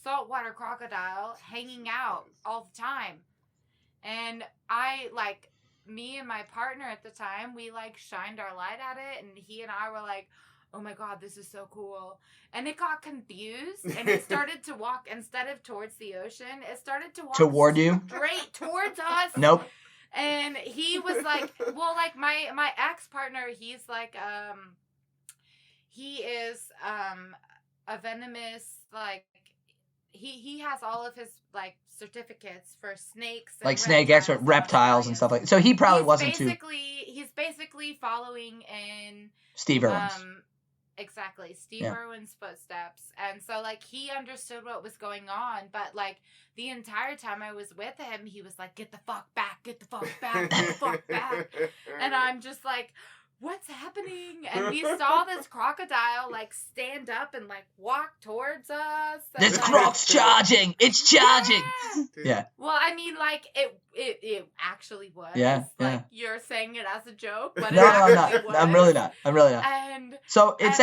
saltwater crocodile hanging out all the time. And me and my partner at the time, we like shined our light at it, and he and I were like, oh my God, this is so cool. And it got confused, and it started to walk, instead of towards the ocean, it started to walk Toward you? straight towards us. Nope. And he was like, well, like my ex-partner, he's like, he is a venomous, like, he has all of his like certificates for snakes, and like snake expert, reptiles and stuff like that. So he probably wasn't too. He's basically following in Steve Irwin's. Exactly, Steve Irwin's footsteps. And so like he understood what was going on, but like the entire time I was with him, he was like, get the fuck back, get the fuck back, get the fuck back. And I'm just like, what's happening? And we saw this crocodile like stand up and like walk towards us. This like, croc's charging. It's charging. Yeah. Well, I mean, like it actually was. Yeah. Like you're saying it as a joke, but No, it I'm actually not. was. I'm really not. And so it and,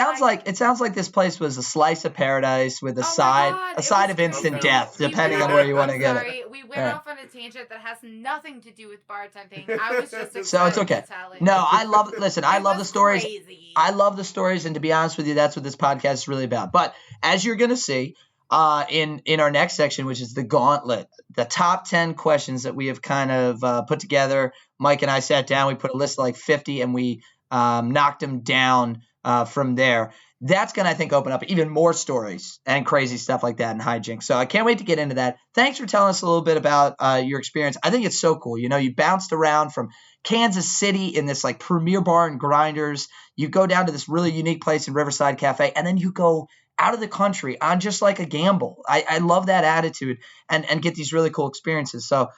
sounds like this place was a slice of paradise with a side of instant death, depending on where you want to get it. We went off on a tangent that has nothing to do with bartending. I was just excited so it's okay. to tell it. No, I love the stories. Crazy. I love the stories, and to be honest with you, that's what this podcast is really about. But as you're gonna see, in our next section, which is the gauntlet, the top 10 questions that we have kind of put together. Mike and I sat down, we put a list of like 50, and we knocked them down from there. That's going to, I think, open up even more stories and crazy stuff like that and hijinks. So I can't wait to get into that. Thanks for telling us a little bit about your experience. I think it's so cool. You know, you bounced around from Kansas City in this like premier bar and grinders. You go down to this really unique place in Riverside Cafe, and then you go out of the country on just like a gamble. I love that attitude and get these really cool experiences. So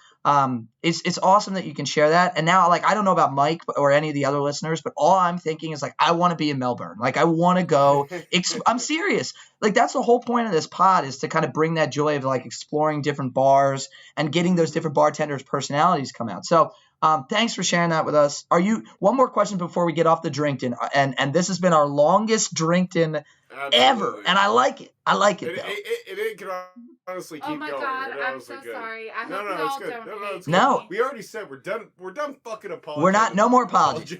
it's awesome that you can share that. And now, like, I don't know about Mike or any of the other listeners, but all I'm thinking is like, I want to be in Melbourne. Like, I want to go. I'm serious. Like, that's the whole point of this pod, is to kind of bring that joy of like exploring different bars and getting those different bartenders' personalities come out. So thanks for sharing that with us. One more question before we get off the Drinkton, and this has been our longest Drinkton ever, and I like it. It can honestly keep going. Oh my God, I'm so sorry. I hope you all don't hate me. No, we already said we're done. We're done fucking apologizing. We're not. No more apologies.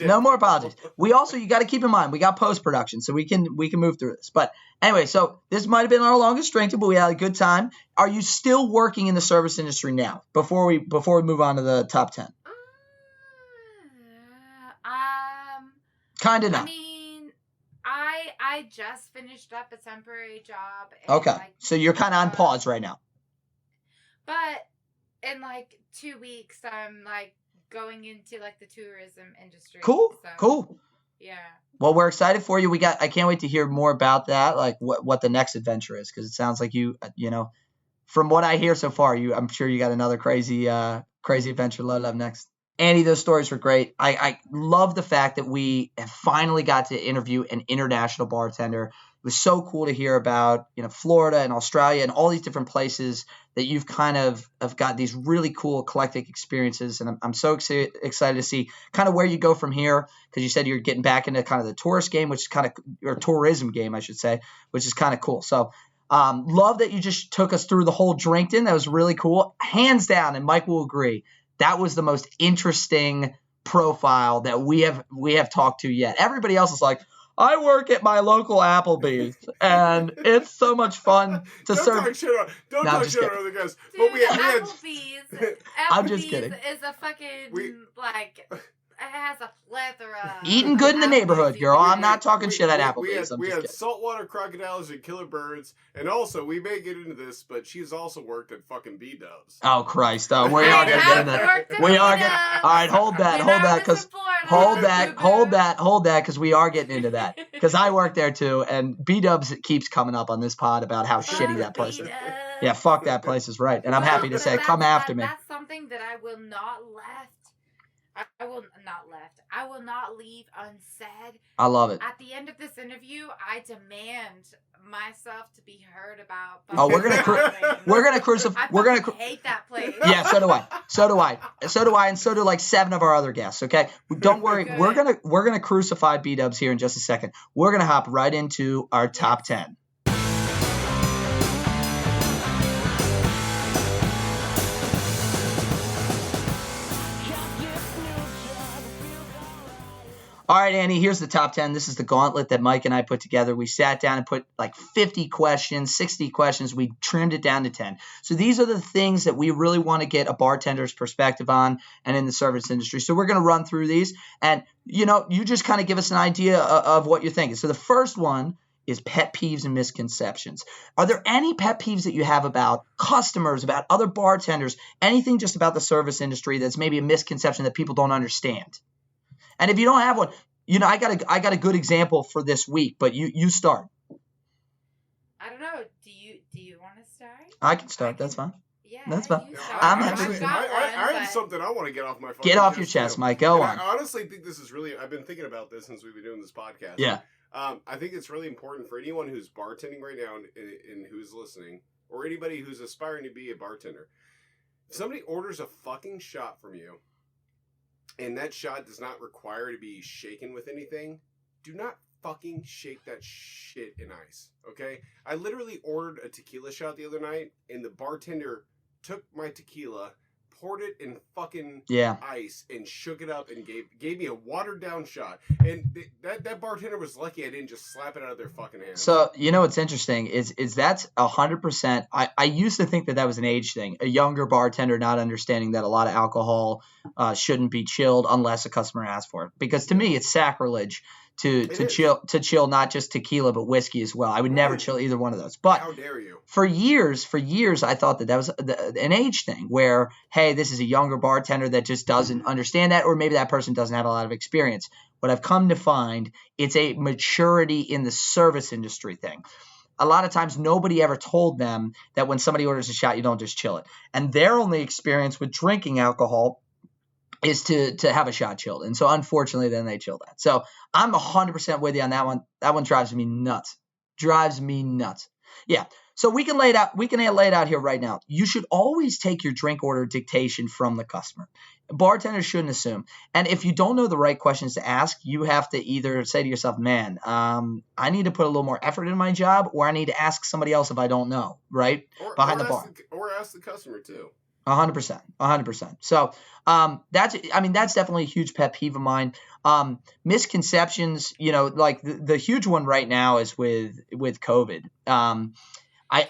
No more apologies. We also, you got to keep in mind, we got post production, so we can move through this. But anyway, so this might have been our longest Drinkton, but we had a good time. Are you still working in the service industry now? Before we move on to the top 10. Kind of not. I mean, I just finished up a temporary job. Okay, like, so you're kind of on pause right now. But in like 2 weeks, I'm like going into like the tourism industry. Cool. Yeah. Well, we're excited for you. I can't wait to hear more about that, like what the next adventure is, because it sounds like you know, from what I hear so far, I'm sure you got another crazy adventure loaded up next. Andy, those stories were great. I love the fact that we have finally got to interview an international bartender. It was so cool to hear about, you know, Florida and Australia and all these different places that you've kind of have got these really cool eclectic experiences. And I'm so excited to see kind of where you go from here, because you said you're getting back into kind of the tourist game, which is kind of, or tourism game, I should say, which is kind of cool. So love that you just took us through the whole Drinkton. That was really cool. Hands down, and Mike will agree, that was the most interesting profile that we have talked to yet. Everybody else is like, I work at my local Applebee's, and it's so much fun to serve. Don't talk shit on other guys. Dude, But we had Applebee's I'm just kidding. Is a fucking like. It has a plethora. Eating good in the neighborhood, girl. I'm not talking shit at Applebee's. We had saltwater crocodiles and killer birds, and also, we may get into this, but she's also worked at fucking B-dubs. Oh, Christ. We are going to get into that. We are getting. All right, hold that, because because we are getting into that. Because I work there too, and B-dubs keeps coming up on this pod about how shitty that place is. Yeah, fuck that place is right, and I'm happy to say, come after me. That's something that I will not I will not leave unsaid. I love it. At the end of this interview, I demand myself to be heard about. Oh, we're gonna crucify. I hate that place. Yeah, so do I, and so do like 7 of our other guests. Okay, don't worry. We're gonna crucify B-dubs here in just a second. We're gonna hop right into our top 10. All right, Annie, here's the top 10. This is the gauntlet that Mike and I put together. We sat down and put like 50 questions, 60 questions. We trimmed it down to 10. So these are the things that we really want to get a bartender's perspective on and in the service industry. So we're going to run through these. And, you know, you just kind of give us an idea of what you're thinking. So the first one is pet peeves and misconceptions. Are there any pet peeves that you have about customers, about other bartenders, anything just about the service industry that's maybe a misconception that people don't understand? And if you don't have one, you know, I got a good example for this week, but you start. I don't know. Do you want to start? I can start. That's fine. Yeah, That's fine. you Now, start. I'm I, happy actually, to- I have but- something I want to get off my fucking Get off your too. chest, Mike. Go And on. I honestly think this is really. I've been thinking about this since we've been doing this podcast. Yeah. I think it's really important for anyone who's bartending right now and who's listening, or anybody who's aspiring to be a bartender. If somebody orders a fucking shot from you, and that shot does not require to be shaken with anything, do not fucking shake that shit in ice, okay? I literally ordered a tequila shot the other night, and the bartender took my tequila, poured it in fucking ice, and shook it up and gave me a watered down shot. And that bartender was lucky I didn't just slap it out of their fucking hands. So, you know what's interesting is that's 100%. I used to think that was an age thing, a younger bartender not understanding that a lot of alcohol shouldn't be chilled unless a customer asks for it. Because to me, it's sacrilege to chill not just tequila but whiskey as well. I would never chill either one of those. But how dare you? For years, I thought that was an age thing where, hey, this is a younger bartender that just doesn't understand that, or maybe that person doesn't have a lot of experience. What I've come to find, it's a maturity in the service industry thing. A lot of times nobody ever told them that when somebody orders a shot, you don't just chill it. And their only experience with drinking alcohol is to have a shot chilled. And so unfortunately, then they chill that. So I'm 100% with you on that one. That one drives me nuts. Yeah. So we can lay it out. We can lay it out here right now. You should always take your drink order dictation from the customer. Bartenders shouldn't assume. And if you don't know the right questions to ask, you have to either say to yourself, man, I need to put a little more effort in my job, or I need to ask somebody else if I don't know, right? Behind the bar. Or ask the customer too. 100%. So that's definitely a huge pet peeve of mine. Misconceptions, like the huge one right now is with COVID. Can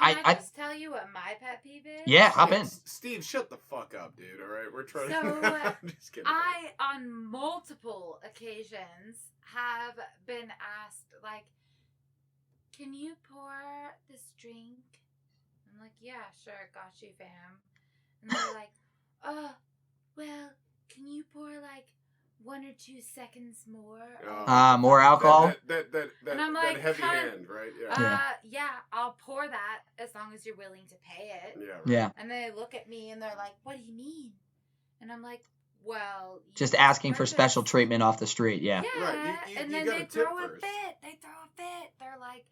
I just tell you what my pet peeve is? Yeah, hop in. Steve, shut the fuck up, dude. All right, we're trying So, to. I'm just kidding. I, on multiple occasions, have been asked, like, can you pour this drink? I'm like, yeah, sure, got you, fam. And they're like, oh, well, can you pour, like, 1 or 2 seconds more? More alcohol? And I'm like, that heavy hand, right? Yeah, I'll pour that as long as you're willing to pay it. Yeah. Right. Yeah. And they look at me and they're like, what do you mean? And I'm like, well, just asking for special treatment off the street. Yeah. Yeah. Right. And then they throw a fit. They're like,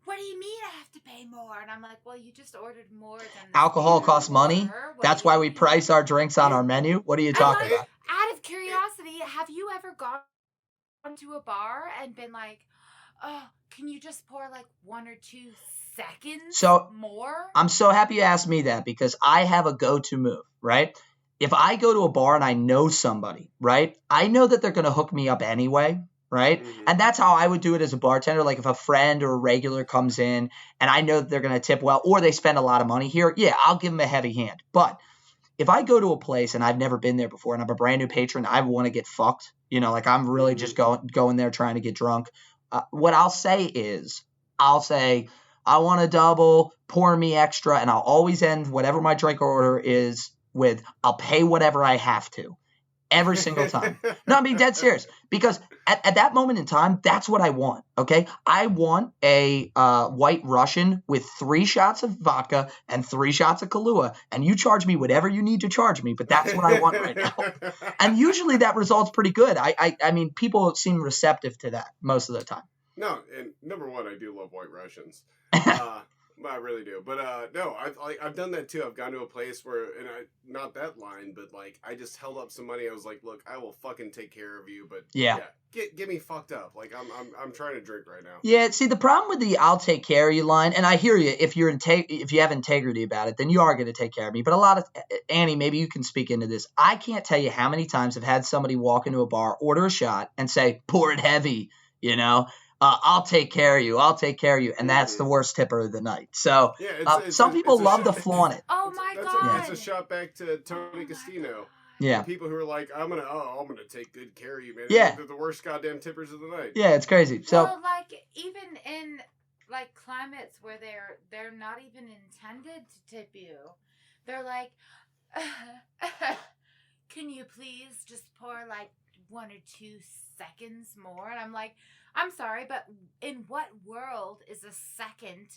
what do you mean I have to pay more? And I'm like, well, you just ordered more than alcohol costs money. That's why we price our drinks on our menu. What are you talking about? Out of curiosity, have you ever gone to a bar and been like, oh, can you just pour like 1 or 2 seconds more? I'm so happy you asked me that, because I have a go-to move, right? If I go to a bar and I know somebody, right, I know that they're going to hook me up anyway, right? Mm-hmm. And that's how I would do it as a bartender. Like if a friend or a regular comes in and I know that they're going to tip well, or they spend a lot of money here, yeah, I'll give them a heavy hand. But if I go to a place and I've never been there before and I'm a brand new patron, I want to get fucked, like I'm really just going there trying to get drunk. What I'll say is, I want a double, pour me extra, and I'll always end whatever my drink order is with, I'll pay whatever I have to. Every single time. No, I'm being dead serious, because at that moment in time, that's what I want, okay? I want a White Russian with 3 shots of vodka and 3 shots of Kahlua, and you charge me whatever you need to charge me, but that's what I want right now. And usually that results pretty good. I mean, people seem receptive to that most of the time. No, and number one, I do love White Russians. I really do, but no, I've done that too. I've gone to a place where, and not that line, but like I just held up some money. I was like, look, I will fucking take care of you, but get me fucked up. Like I'm trying to drink right now. Yeah, see, the problem with the "I'll take care of you" line, and I hear you. If you have integrity about it, then you are going to take care of me. But a lot of Annie, maybe you can speak into this. I can't tell you how many times I've had somebody walk into a bar, order a shot, and say, "Pour it heavy," I'll take care of you. And that's the worst tipper of the night. So some people love to flaunt it. Oh my God. It's a shot back to Tony Castino. Yeah. People who are like, I'm gonna take good care of you, man. Yeah. They're the worst goddamn tippers of the night. Yeah, it's crazy. So like even in like climates where they're not even intended to tip you, they're like, can you please just pour like 1 or 2 seconds more? And I'm like, I'm sorry, but in what world is a second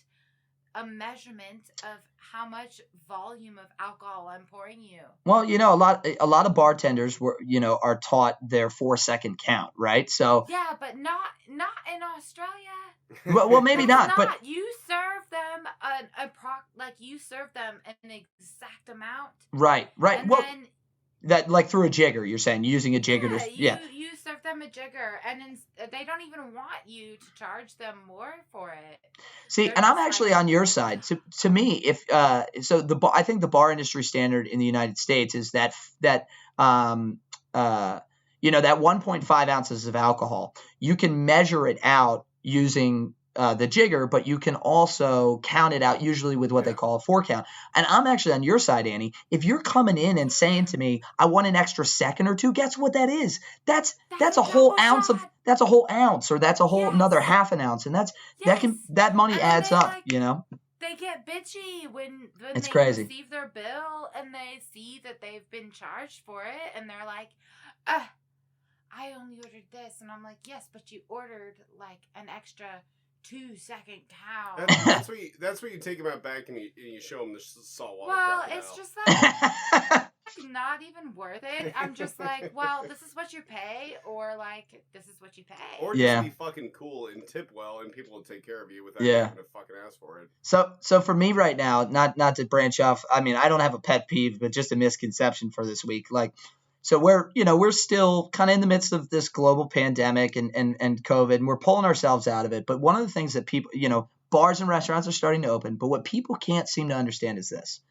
a measurement of how much volume of alcohol I'm pouring you. Well, a lot of bartenders are taught their 4-second count, right? So yeah, but not in Australia. well, maybe not, but you serve them you serve them an exact amount. Right. And well, then that like through a jigger, you're saying using a jigger you serve them a jigger, and they don't even want you to charge them more for it. See, and I'm actually on your side. To me, if I think the bar industry standard in the United States is that that 1.5 ounces of alcohol, you can measure it out using the jigger, but you can also count it out usually with what they call a 4 count. And I'm actually on your side, Annie. If you're coming in and saying to me, I want an extra second or two, guess what that is? That's a whole ounce that's a whole ounce, or that's a whole another half an ounce. And that money adds up, They get bitchy when it's they crazy. receive their bill and they see that they've been charged for it, and they're like, I only ordered this. And I'm like, yes, but you ordered like an extra 2-second count. That's where you take them out back and you show them the saltwater. Well, crocodile. it's just like not even worth it. I'm just like, well, this is what you pay, or like this is what you pay. Or just be fucking cool and tip well, and people will take care of you without having to fucking ask for it. So for me right now, not to branch off, I mean, I don't have a pet peeve, but just a misconception for this week. Like, so we're still kind of in the midst of this global pandemic and COVID, and we're pulling ourselves out of it. But one of the things that people, bars and restaurants are starting to open, but what people can't seem to understand is this.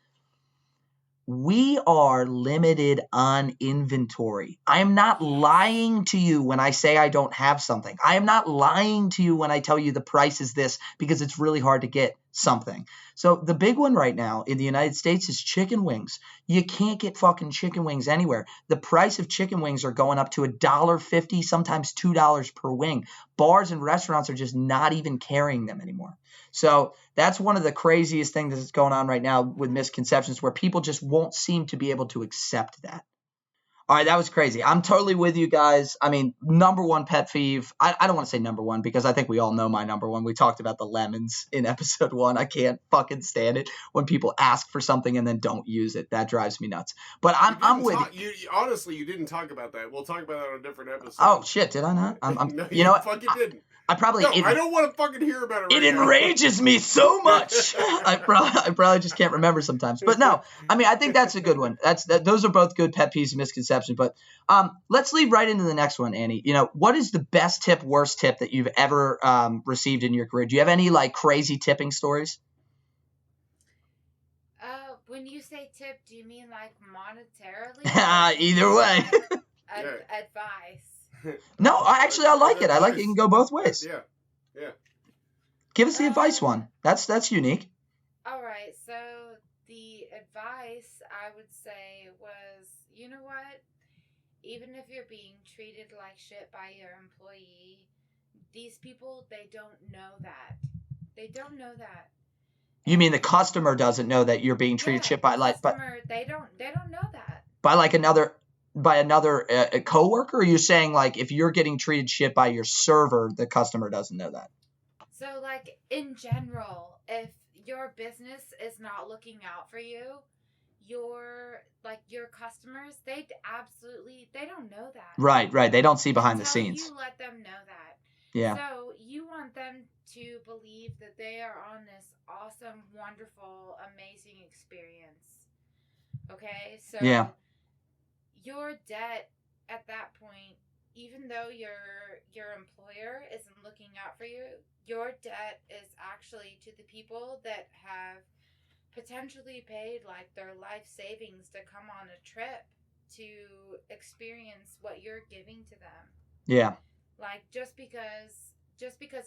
We are limited on inventory. I am not lying to you when I say I don't have something. I am not lying to you when I tell you the price is this, because it's really hard to get something. So the big one right now in the United States is chicken wings. You can't get fucking chicken wings anywhere. The price of chicken wings are going up to $1.50, sometimes $2 per wing. Bars and restaurants are just not even carrying them anymore. So that's one of the craziest things that's going on right now with misconceptions, where people just won't seem to be able to accept that. All right, that was crazy. I'm totally with you guys. I mean, number one pet peeve. I don't want to say number one, because I think we all know my number one. We talked about the lemons in episode 1. I can't fucking stand it when people ask for something and then don't use it. That drives me nuts. But I'm with you. Honestly, you didn't talk about that. We'll talk about that on a different episode. Oh shit, did I not? No, you fucking didn't. I don't want to fucking hear about it. It enrages me so much. I probably just can't remember sometimes. But no, I mean, I think that's a good one. Those are both good pet peeves and misconceptions. But let's lead right into the next one, Annie. What is the best tip, worst tip that you've ever received in your career? Do you have any like crazy tipping stories? When you say tip, do you mean like monetarily? Either way. Advice. No, I like it. I like it. It can go both ways. Yeah. Give us the advice one. That's unique. All right. So the advice I would say was, you know what? Even if you're being treated like shit by your employee, these people, they don't know that. They don't know that. You mean the customer doesn't know that you're being treated shit by they don't know that. By another coworker? Or you're saying like if you're getting treated shit by your server, the customer doesn't know that? So like in general, if your business is not looking out for you, your customers, they don't know that. Right. They don't see behind the scenes. You let them know that. Yeah. So you want them to believe that they are on this awesome, wonderful, amazing experience. Okay? So yeah. Your debt at that point, even though your employer isn't looking out for you, your debt is actually to the people that have potentially paid like their life savings to come on a trip to experience what you're giving to them. Yeah. Like just because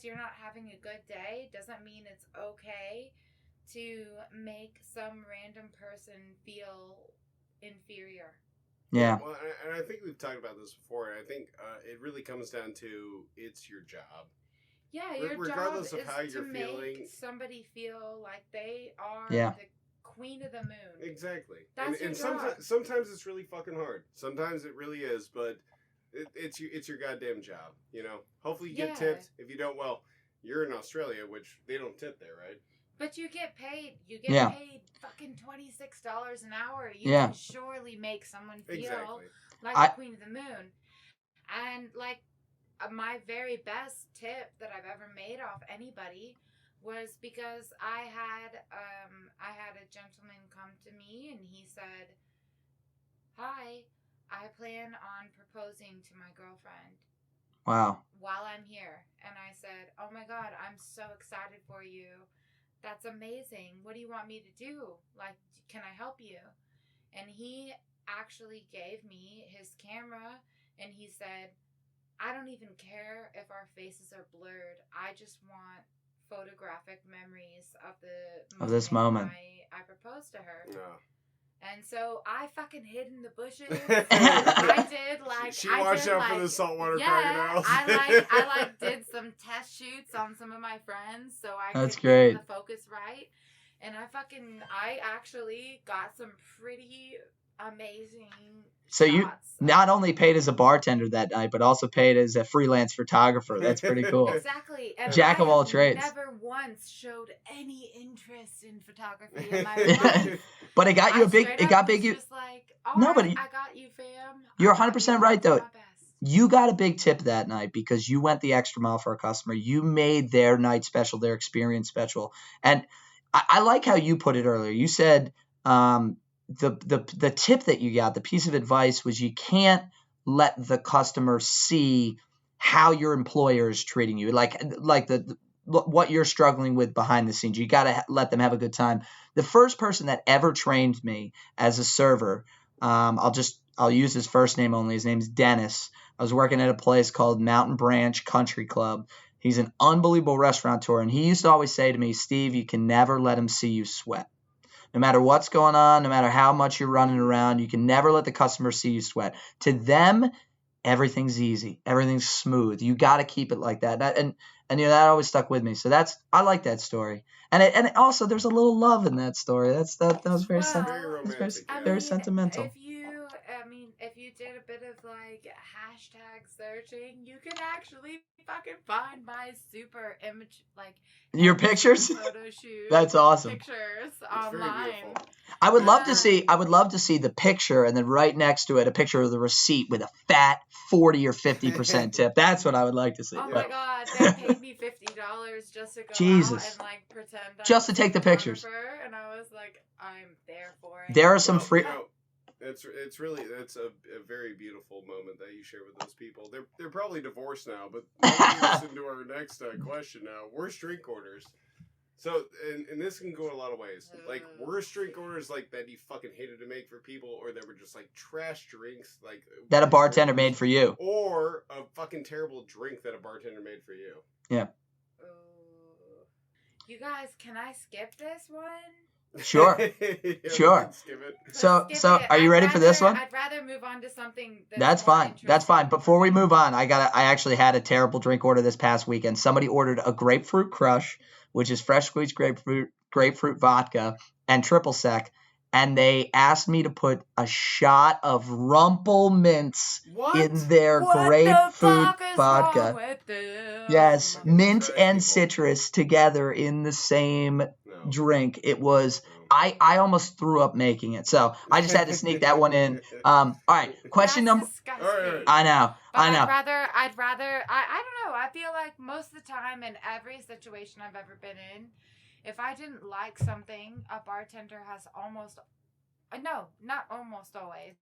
you're not having a good day doesn't mean it's okay to make some random person feel inferior. Yeah. Well, and I think we've talked about this before, and I think it really comes down to it's your job. Yeah, your regardless job of how is you're to feeling, make somebody feel like they are the queen of the moon. Exactly. That's and your job. Sometimes it's really fucking hard. Sometimes it really is, but it's your goddamn job. Hopefully you get tipped. If you don't, well, you're in Australia, which they don't tip there, right? But you get paid. You get Yeah. paid fucking $26 an hour. You Yeah. can surely make someone feel Exactly. like the queen of the moon. And like my very best tip that I've ever made off anybody was because I had a gentleman come to me and he said, "Hi, I plan on proposing to my girlfriend Wow. while I'm here." And I said, "Oh my God, I'm so excited for you. That's amazing. What do you want me to do? Like, can I help you?" And he actually gave me his camera and he said, "I don't even care if our faces are blurred. I just want photographic memories of this moment. I proposed to her." No. And so I fucking hid in the bushes. I did like She watched out for the saltwater crocodiles. I did some test shoots on some of my friends so I That's could great. get the focus right. And I actually got some pretty amazing So you shots. not only paid as a bartender that night, but also paid as a freelance photographer. That's pretty cool. Exactly. And Jack of all have trades. Never once showed any interest in photography in my life. But it got you you. Just like, all No, right, but I got you, fam. You're I got 100% you. right, I'll do though. my best. You got a big tip that night because you went the extra mile for a customer. You made their night special, their experience special. And I like how you put it earlier. You said the tip that you got, the piece of advice was you can't let the customer see how your employer is treating you, like the what you're struggling with behind the scenes. You got to let them have a good time. The first person that ever trained me as a server, I'll use his first name only. His name's Dennis. I was working at a place called Mountain Branch Country Club. He's an unbelievable restaurateur, and he used to always say to me, "Steve, you can never let them see you sweat. No matter what's going on, no matter how much you're running around, you can never let the customer see you sweat. To them, everything's easy. Everything's smooth. You got to keep it like that." And that always stuck with me. So I like that story. And also there's a little love in that story. That was very very sentimental. If you did a bit of like hashtag searching, you can actually fucking find my super image, like your pictures. Photo shoot. That's awesome. Pictures online. I would love to see the picture and then right next to it a picture of the receipt with a fat 40 or 50% tip. That's what I would like to see. Oh my God, they paid me $50 just to go Jesus. out and like pretend just to take the pictures. And I was like, I'm there for it. There are some free. It's a very beautiful moment that you share with those people. They're probably divorced now, but listen to our next question now. Worst drink orders. So, and this can go a lot of ways. Like, worst drink orders like that you fucking hated to make for people, or that were just like trash drinks, like that a bartender made for you, or a fucking terrible drink that a bartender made for you. Yeah. You guys, can I skip this one? Sure. Sure. Skip it. So are you ready for this one? I'd rather move on to something that's fine. That's fine. Before we move on, I actually had a terrible drink order this past weekend. Somebody ordered a grapefruit crush, which is fresh squeezed grapefruit vodka and triple sec, and they asked me to put a shot of Rumple Mints in their grapefruit vodka. Yes, mint and citrus together in the same drink. It was I almost threw up making it, so I just had to sneak that one in. All right, question number. Right. I know. I'd rather. I don't know. I feel like most of the time in every situation I've ever been in, if I didn't like something, a bartender has not almost always.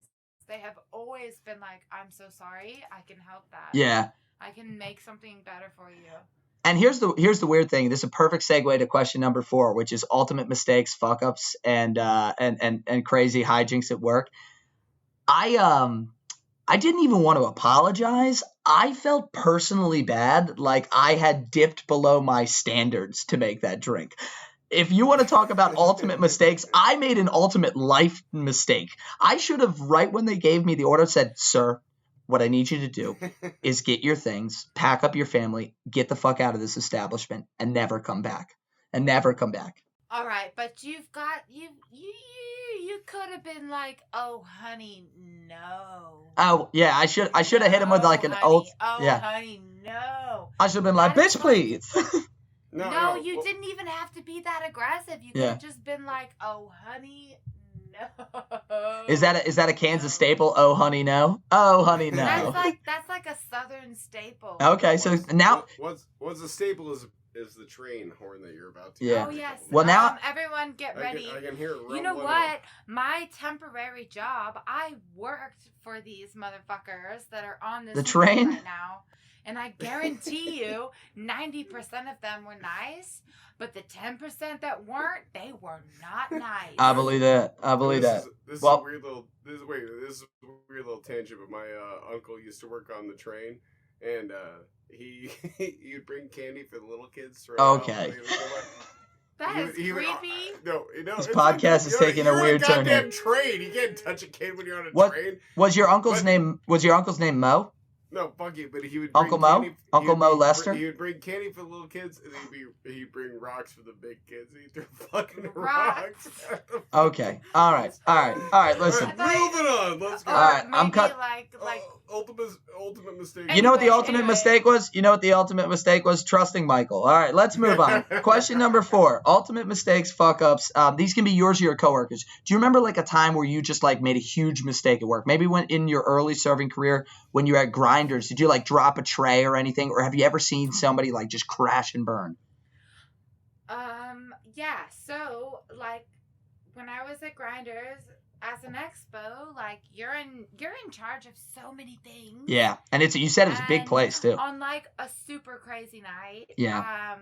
They have always been like, "I'm so sorry. I can help that. Yeah. I can make something better for you." And here's the weird thing. This is a perfect segue to question number 4, which is ultimate mistakes, fuck ups, and crazy hijinks at work. I didn't even want to apologize. I felt personally bad, like I had dipped below my standards to make that drink. If you want to talk about ultimate mistakes, I made an ultimate life mistake. I should have, right when they gave me the order, said, "Sir, what I need you to do is get your things, pack up your family, get the fuck out of this establishment, and never come back." And never come back. All right, but you could have been like, "Oh, honey, no." Oh yeah, I should have hit him with like an honey, old. Oh, yeah. honey, no. I should have been like, "Bitch, please." No, you didn't even have to be that aggressive. You could Yeah. have just been like, "Oh, honey, no." Is that a Kansas staple? Oh, honey, no. Oh, honey, no. That's like a Southern staple. Okay, so now what's the staple is the train horn that you're about to. Yeah. Oh yes. Well, now everyone get ready. I can hear it. You know what? My temporary job, I worked for these motherfuckers that are on this The train right now. And I guarantee you, 90% of them were nice, but the 10% that weren't, they were not nice. I believe that. This is a weird little tangent, but my uncle used to work on the train, and he'd bring candy for the little kids. Okay. That is creepy. No, this podcast is taking a weird turn here. Goddamn train! You can't touch a kid when you're on a train. Was your uncle's name? Was your uncle's name Mo? No, fuck you. But he would Uncle bring Mo? Candy, Uncle Mo Lester? He would bring candy for the little kids, and he'd bring rocks for the big kids. He'd throw fucking rocks. Okay. All right. Listen. Moving on. Let's go. All right. I'm cut. Like ultimate mistake. You know what the ultimate mistake was? You know what the ultimate mistake was? Trusting Michael. All right, let's move on. Question number 4. Ultimate mistakes, fuck ups. These can be yours or your coworkers. Do you remember like a time where you just like made a huge mistake at work? Maybe when in your early serving career, when you were at Grinders, did you like drop a tray or anything? Or have you ever seen somebody like just crash and burn? Yeah. So like when I was at Grinders, as an expo, like you're in charge of so many things. Yeah, and you said it's a big place too. On like a super crazy night. Yeah.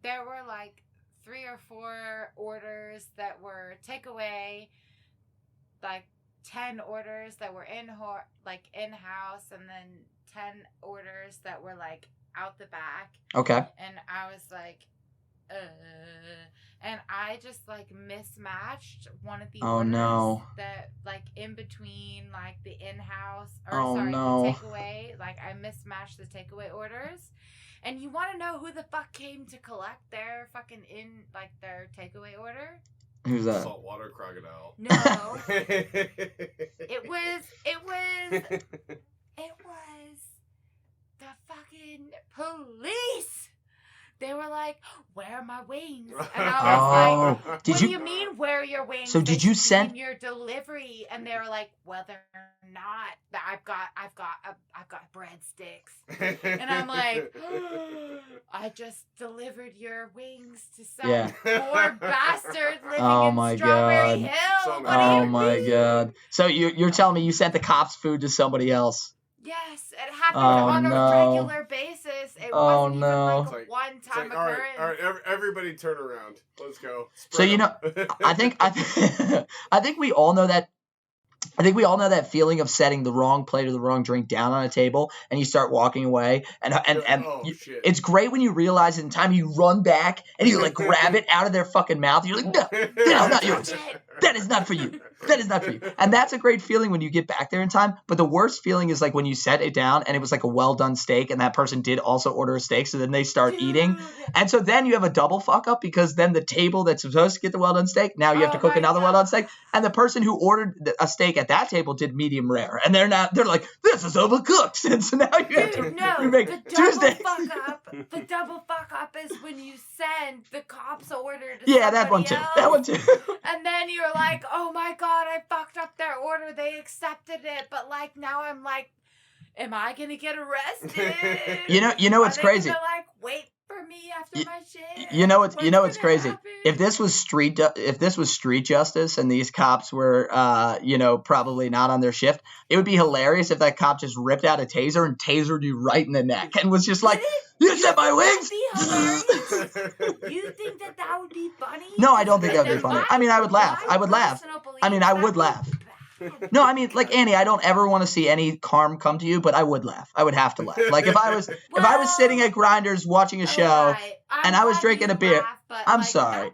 There were like 3 or 4 orders that were takeaway, like 10 orders that were in-house, and then 10 orders that were like out the back. Okay. And I was like, and I just like mismatched one of the orders that like in between like the in-house the takeaway. Like I mismatched the takeaway orders. And you want to know who the fuck came to collect their fucking their takeaway order? Who's that? Saltwater crocodile. No. It was the fucking police. They were like, "Where are my wings?" And I was like, "What do you mean, where are your wings?" So did you send your delivery? And they were like, "Well, they're not. I've got breadsticks." And I'm like, "I just delivered your wings to some poor bastard living in Strawberry Hill." Oh my god! So you're telling me you sent the cops food to somebody else? Yes, it happened on a regular basis. It wasn't even like a one-time occurrence. All right, everybody turn around. Let's go. Spread I think we all know that. I think we all know that feeling of setting the wrong plate or the wrong drink down on a table and you start walking away. It's great when you realize in time you run back and you like grab it out of their fucking mouth. You're like, no, not yours. That is not for you. That is not for you. And that's a great feeling when you get back there in time. But the worst feeling is like when you set it down and it was like a well done steak and that person did also order a steak. So then they start eating. And so then you have a double fuck up because then the table that's supposed to get the well done steak, now you have to cook another well done steak. And the person who ordered a steak at that table did medium rare. And they're like, this is overcooked. And so now you have to make Tuesday. The double fuck up is when you send the cops order to that one too. else. That one too. And then you're like, oh my God, I fucked up their order. They accepted it. But like now I'm like, am I going to get arrested? You know what's crazy? Gonna, like, wait for me after my shit. You know what's crazy? Happen? If this was street justice and these cops were probably not on their shift, it would be hilarious if that cop just ripped out a taser and tasered you right in the neck and was just like, you set my wings. You think that would be funny? No, I don't think that would be funny. I mean, I would laugh. I would laugh. No, I mean, like Annie, I don't ever want to see any harm come to you, but I would laugh. I would have to laugh. Like if I was sitting at Grinders watching a show and I was drinking a beer, I'm sorry.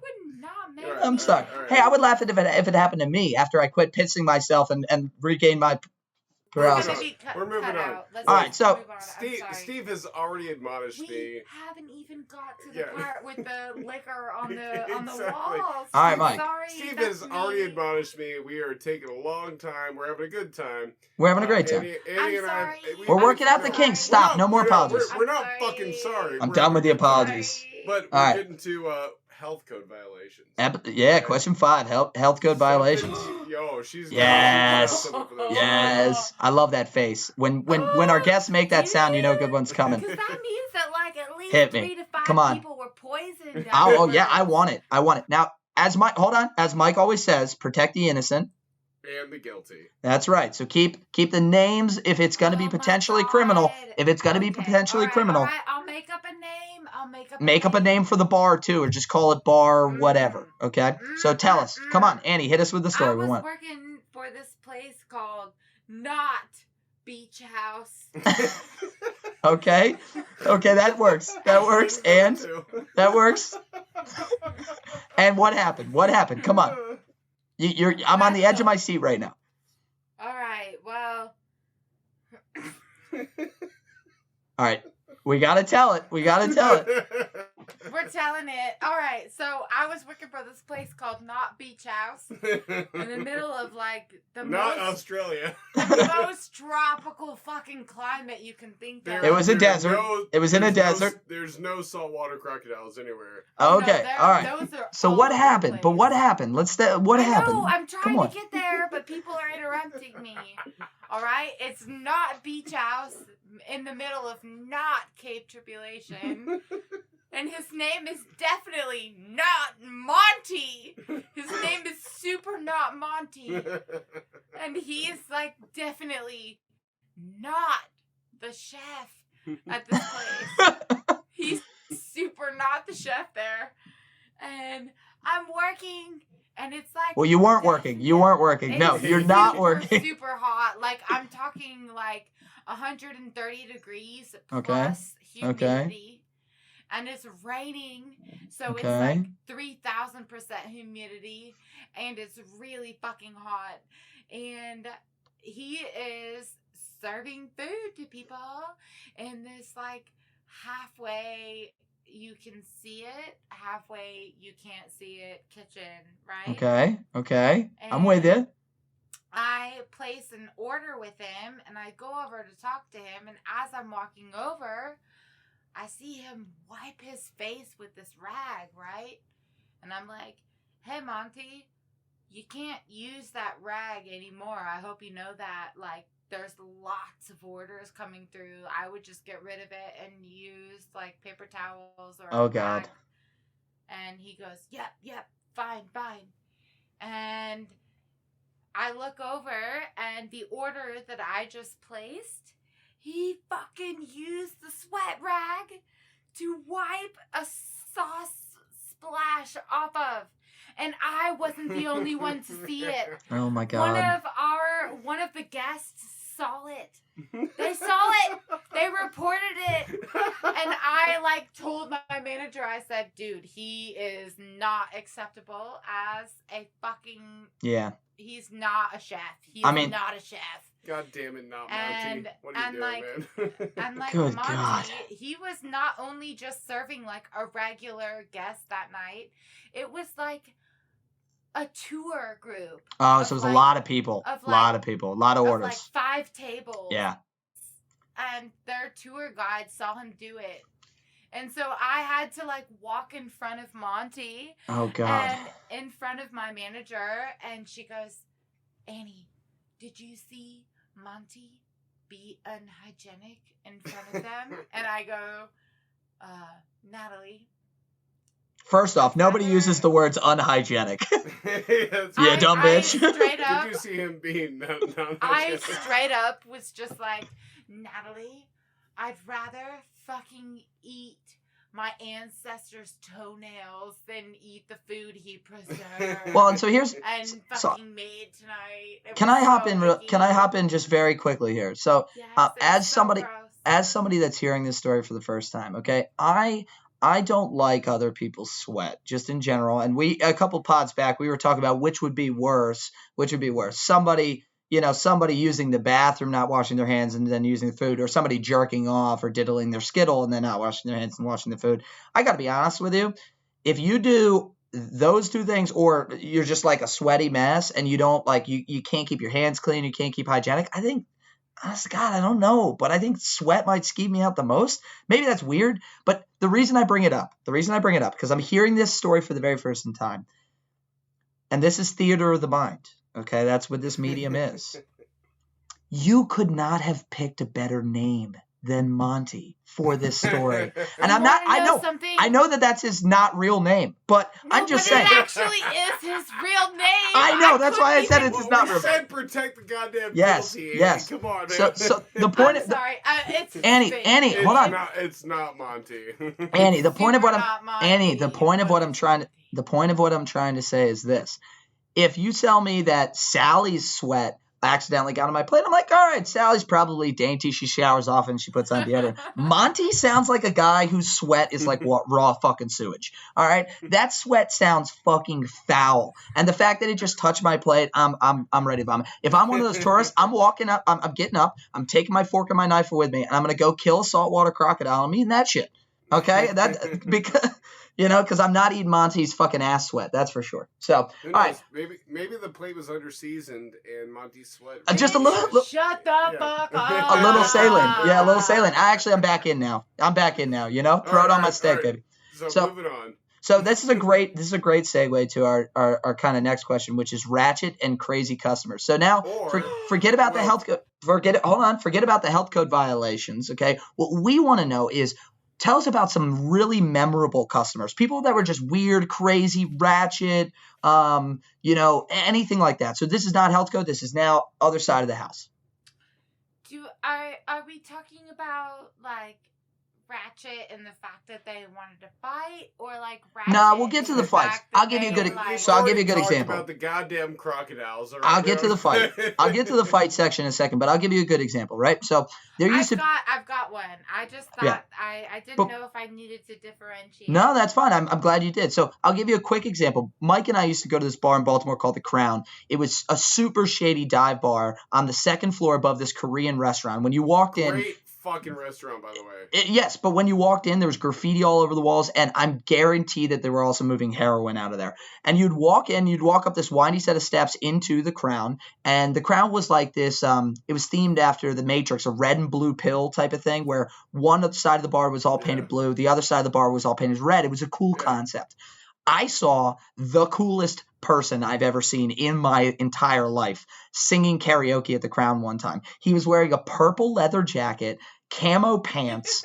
I'm sorry. Hey, I would laugh if it happened to me after I quit pissing myself and regained my Paralysis. Maybe We're moving on. out. Let's All right, just so move on. I'm Steve, sorry. Steve has already admonished me. We haven't even got to the Yeah. part with the liquor on the Exactly. walls. All right, I'm Mike. Sorry, Steve that's has already me. admonished me. We are taking a long time. We're having a good time. We're having a great time. Andy I'm and sorry. We're working out the I'm kinks. sorry. Stop. No more apologies. We're I'm not sorry. fucking sorry. I'm We're done having with the a good time. apologies. But All we're right. getting to health code violations. Yeah, question 5. Health code violations. Yo, she's got Yes. something for this. Yes. I love that face. When our guests make that sound, you know a good one's coming. Because that means that like at least Hit me. 3 to 5 Come on. people were poisoned. Oh yeah, I afterwards. want it. Now, as Mike always says, protect the innocent. And the guilty. That's right. So keep the names if it's going to be Oh my potentially God. criminal. If it's going to be Okay, potentially all right, criminal, all right, I'll make up a name. make up a name for the bar too, or just call it bar whatever. Mm. Okay. So tell us. Come on, Annie, hit us with the I story. We was want. working for this place called Not Beach House. Okay. Okay, that works. That works. And that works. And what happened? What happened? Come on. I'm on the edge of my seat right now. All right, well, All right. We got to tell it. we're telling it. All right, so I was working for this place called Not Beach House in the middle of like the Not most Australia. tropical fucking climate you can think of. It was a There's desert. It was in a there's desert. There's no saltwater crocodiles anywhere. Oh, Okay. no, All right. those are So all what over the happened? But what place. happened? What I happened? know, I'm Come trying on. to get there, but people are interrupting me. All right? It's not Beach House in the middle of not Cape Tribulation. And his name is definitely not Monty. His name is super not Monty. And he is like definitely not the chef at this place. He's super not the chef there. And I'm working, and it's like... Well, you weren't working. You weren't working. No, It's you're not super, working. super hot. Like, I'm talking like 130 degrees Okay. plus humidity. Okay. And it's raining, so Okay. it's like 3,000% humidity, and it's really fucking hot. And he is serving food to people in this like halfway you can see it, halfway you can't see it kitchen, right? Okay. I'm with you. I place an order with him, and I go over to talk to him, and as I'm walking over, I see him wipe his face with this rag, right? And I'm like, hey, Monty, you can't use that rag anymore. I hope you know that. Like, there's lots of orders coming through. I would just get rid of it and use, like, paper towels or Oh, a God. rag. And he goes, yep, fine. And I look over, and the order that I just placed, he fucking used the sweat rag to wipe a sauce splash off of. And I wasn't the only one to see it. Oh my God. One of the guests saw it. They saw it. They reported it. And I like told my manager, I said, dude, he is not acceptable as a fucking... Yeah. He's not a chef. He's not a chef. God damn it, not Monty. What are you doing, man? And like Good Monty, God. he was not only just serving like a regular guest that night. It was like a tour group. Oh, so it was a lot of people. A lot of people. A lot of orders. Like 5 tables. Yeah. And their tour guide saw him do it. And so I had to like walk in front of Monty. Oh God. And in front of my manager, and she goes, Annie, did you see Monty be unhygienic in front of them? And I go, Natalie. First off, nobody uses the words unhygienic. Yeah, dumb bitch. Straight up, Did you see him being I straight up was just like, Natalie, I'd rather fucking eat my ancestors' toenails than eat the food he preserved. Well, and so here's and fucking made tonight. Can I hop in just very quickly here? So, as somebody that's hearing this story for the first time, okay, I don't like other people's sweat, just in general. And a couple pods back, we were talking about which would be worse. Somebody, somebody using the bathroom, not washing their hands and then using the food, or somebody jerking off or diddling their Skittle and then not washing their hands and washing the food. I got to be honest with you. If you do those two things, or you're just like a sweaty mess and you don't you can't keep your hands clean, you can't keep hygienic, I think, honest to God, I don't know, but I think sweat might skeeve me out the most. Maybe that's weird, but the reason I bring it up, because I'm hearing this story for the very first time, and this is theater of the mind, okay? That's what this medium is. You could not have picked a better name than Monty for this story. And I know that that's his not real name, but I'm just saying. It actually is his real name. I know, that's why I said it's not real. We said protect the goddamn guilty. Yes. Come on, man. So the point I'm sorry. It's Annie, hold on. It's not Monty. Annie, the point of what I'm trying to say is this. If you tell me that Sally's sweat accidentally got on my plate, I'm like, all right, Sally's probably dainty. She showers often. She puts on deodorant. Monty sounds like a guy whose sweat is like raw fucking sewage. All right, that sweat sounds fucking foul. And the fact that it just touched my plate, I'm ready to vomit. If I'm one of those tourists, I'm walking up, I'm getting up, I'm taking my fork and my knife with me, and I'm gonna go kill a saltwater crocodile. I'm eating that shit. Okay, because I'm not eating Monty's fucking ass sweat. That's for sure. So, all right. Maybe the plate was underseasoned and Monty's sweat. Just a little. Shut the fuck up. A little saline. Yeah, a little saline. I'm back in now. Throw it on my steak, baby. So moving on. So this is a great segue to our kind of next question, which is ratchet and crazy customers. So now forget about the health code. Forget about the health code violations. Okay. What we want to know is, tell us about some really memorable customers, people that were just weird, crazy, ratchet, anything like that. So this is not health code. This is now other side of the house. Are we talking about like ratchet and the fact that they wanted to fight, or like ratchet? No, we'll get to the fights. I'll give you a good example. About the goddamn crocodiles. I'll get to the fight. I'll get to the fight section in a second, but I'll give you a good example, right? So I've got one. I just thought I didn't know if I needed to differentiate. No, that's fine. I'm glad you did. So I'll give you a quick example. Mike and I used to go to this bar in Baltimore called The Crown. It was a super shady dive bar on the second floor above this Korean restaurant. When you walked in. Great fucking restaurant, by the way. Yes, but when you walked in, there was graffiti all over the walls, and I'm guaranteed that they were also moving heroin out of there. And you'd walk up this windy set of steps into the Crown, and the Crown was like this, it was themed after the Matrix, a red and blue pill type of thing, where one side of the bar was all painted blue, the other side of the bar was all painted red. It was a cool concept. I saw the coolest person I've ever seen in my entire life singing karaoke at the Crown one time. He was wearing a purple leather jacket, camo pants,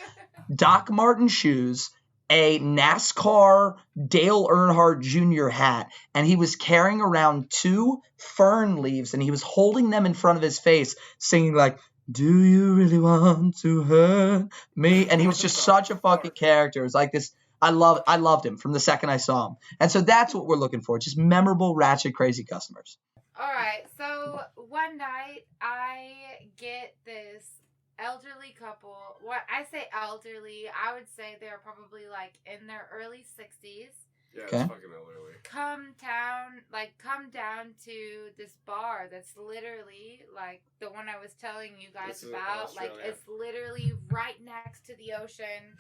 Doc Marten shoes, a NASCAR Dale Earnhardt Jr. hat, and he was carrying around 2 fern leaves, and he was holding them in front of his face, singing like, "Do you really want to hurt me?" And he was just such a fucking character. It was like this. I loved him from the second I saw him. And so that's what we're looking for, just memorable, ratchet, crazy customers. All right. So one night I get this elderly couple. What I say elderly, I would say they're probably like in their early 60s. Yeah, it's fucking elderly. Come down to this bar that's literally like the one I was telling you guys about. Like it's literally right next to the ocean.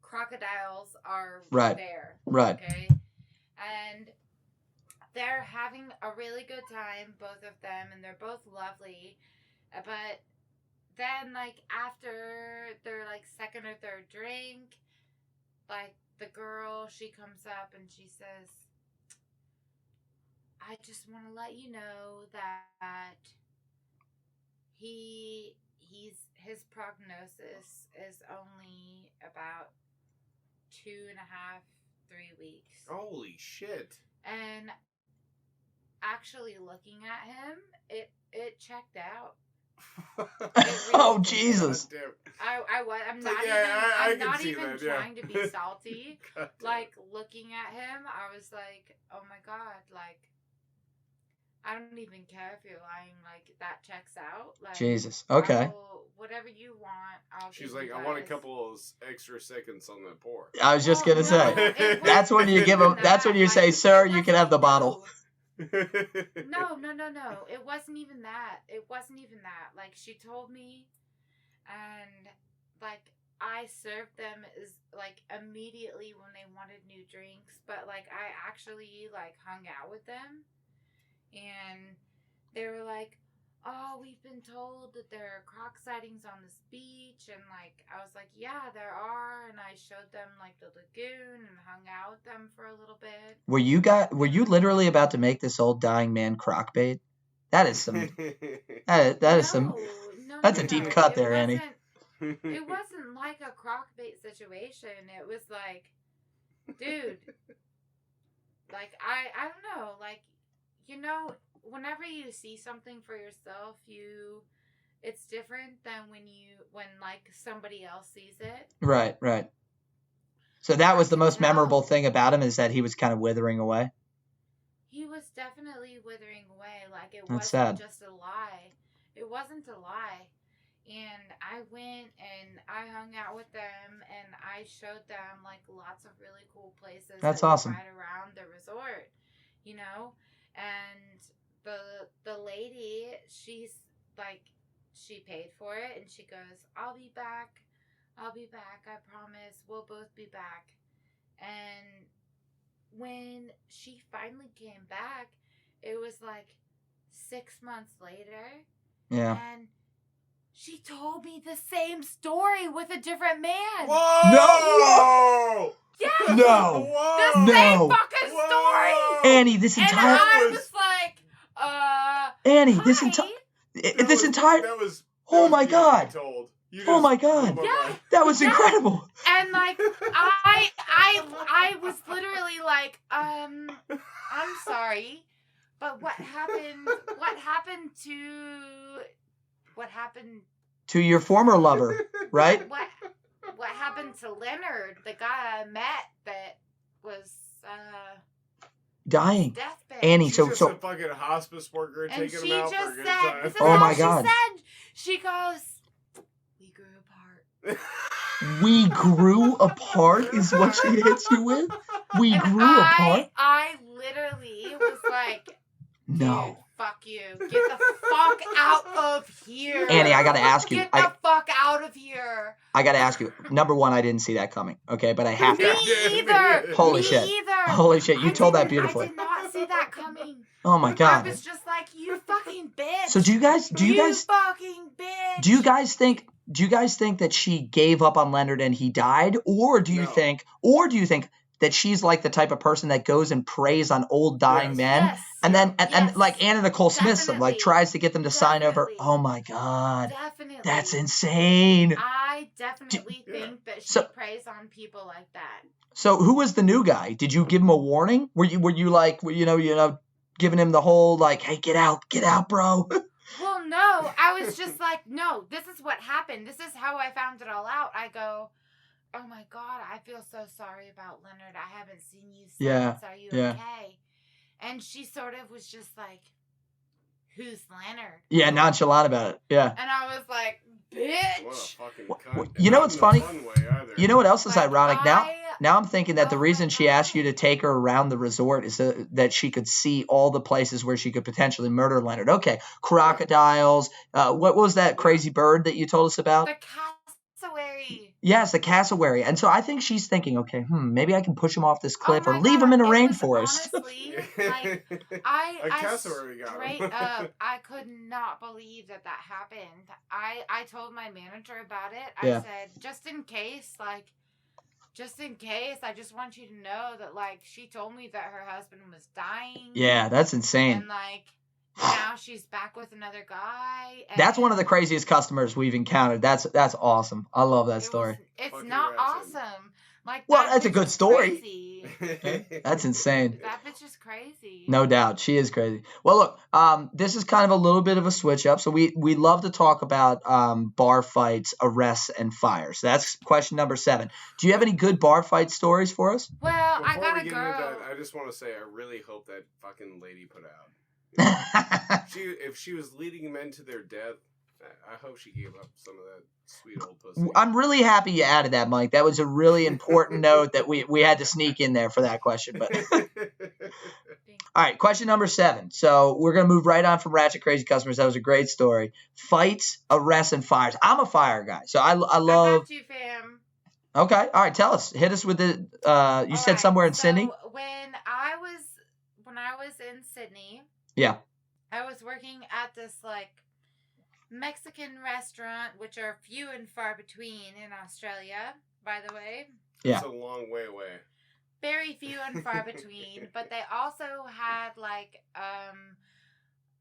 Crocodiles are there. Right. Okay. And they're having a really good time, both of them, and they're both lovely. But then, like, after their, like, second or third drink, like, the girl, she comes up and she says, "I just want to let you know that his prognosis is only about 2.5, 3 weeks." Holy shit. And actually looking at him, it checked out. Oh, Jesus. I'm not even trying to be salty. Like, looking at him, I was like, oh my God, like, I don't even care if you're lying, like, that checks out. Like, Jesus. Okay. Whatever you want, She's like, I want a couple of extra seconds on that pour. I was just going to say, that's when you give them, that's when you say, "Sir, you can have the bottle." No. It wasn't even that. Like, she told me, and, like, I served them as, like, immediately when they wanted new drinks, but, like, I actually, like, hung out with them, and they were like, oh, we've been told that there are croc sightings on this beach, and, like, I was like, yeah, there are, and I showed them, like, the lagoon and hung out with them for a little bit. Were you literally about to make this old dying man croc bait? That is some. That is some. That's a deep cut there, Annie. It wasn't like a crock bait situation. It was like, dude, like, I don't know, like, you know, whenever you see something for yourself, it's different than when like somebody else sees it. Right. So that was the most memorable thing about him, is that he was kind of withering away. He was definitely withering away. Like, it That's wasn't sad. just a lie. It wasn't a lie. And I went and I hung out with them, and I showed them, like, lots of really cool places. That's that were awesome. right around the resort, you know? And the lady, she's, like, she paid for it, and she goes, I'll be back, I promise, we'll both be back. And when she finally came back, it was, like, 6 months later. Yeah. And she told me the same story with a different man. Whoa! No! Yes! No! The same No! fucking story! Annie, this And entire. I was like, Annie, hi. this entire. That was Oh my beautifully God! told. You Oh just my God! blew my Yeah. mind. That was incredible. And, like, I was literally like, I'm sorry, but what happened To your former lover, right? what happened to Leonard, the guy I met that was Dying. deathbed? Annie, She's so just so. a fucking hospice worker And taking she him out for a just good said, time. this is Oh how my she God. said. She goes, we grew apart. We grew apart is what she hits you with? We And grew apart? I literally was like, dude, No. fuck you. Get the fuck out of here. Annie, I gotta ask you. Get the fuck out of here. I gotta ask you. Number one, I didn't see that coming. Okay, but I have Me to. either. Holy Me shit. either. Holy shit, you told that I beautifully. did not see that coming. Oh my I God. was just like, you fucking bitch. So do you guys fucking bitch. do you guys think that she gave up on Leonard and he died, or do you No. think that she's like the type of person that goes and preys on old dying Yes. men, Yes. and then and Yes. like Anna Nicole Smith, like Definitely. tries to get them to sign over? Definitely. Oh my God, Definitely. that's insane. I definitely Yeah. think that she So- preys on people like that. So who was the new guy? Did you give him a warning? Were you like, you know, giving him the whole like, hey, get out, bro? Well, no, I was just like, no, this is what happened. This is how I found it all out. I go, oh my God, I feel so sorry about Leonard. I haven't seen you since. Yeah, Are you yeah. okay? And she sort of was just like, who's Leonard? Yeah, nonchalant about it. Yeah. And I was like, What a bitch. fucking What- cunt. you know Not what's in a funny? fun way either. You know what else is Like, ironic? I- Now I'm thinking that the Oh reason my she asked you God. to take her around the resort is that she could see all the places where she could potentially murder Leonard. Okay, crocodiles. What was that crazy bird that you told us about? The cassowary. Yes, the cassowary. And so I think she's thinking, okay, maybe I can push him off this cliff Oh or my leave God, him in a it was rainforest. Honestly, like, A I cassowary got straight him. up, I could not believe that happened. I told my manager about it. Yeah. I said, just in case, I just want you to know that, like, she told me that her husband was dying. Yeah, that's insane. And, like, now she's back with another guy. And That's one of the craziest customers we've encountered. That's awesome. I love that story. It's Fucking not ratchet. awesome. Like, Well, that that's a bitch good is story. crazy. That's insane. That bitch is crazy. No doubt. She is crazy. Well, look, this is kind of a little bit of a switch up. So we love to talk about bar fights, arrests, and fires. So that's question number 7. Do you have any good bar fight stories for us? Well, I Before got we a get girl. into that, I just want to say I really hope that fucking lady put out. If she was leading men to their death, I hope she gave up some of that sweet old pussy. I'm really happy you added that, Mike. That was a really important note that we had to sneak in there for that question. But All right, question number 7. So we're going to move right on from Ratchet Crazy Customers. That was a great story. Fights, arrests, and fires. I'm a fire guy, so I I love. got you, fam. Okay, all right, tell us. Hit us with the. You All said right, somewhere in so Sydney. when I was in Sydney, Yeah. I was working at this like Mexican restaurant, which are few and far between in Australia, by the way. Yeah. It's a long way away. Very few and far between, but they also had like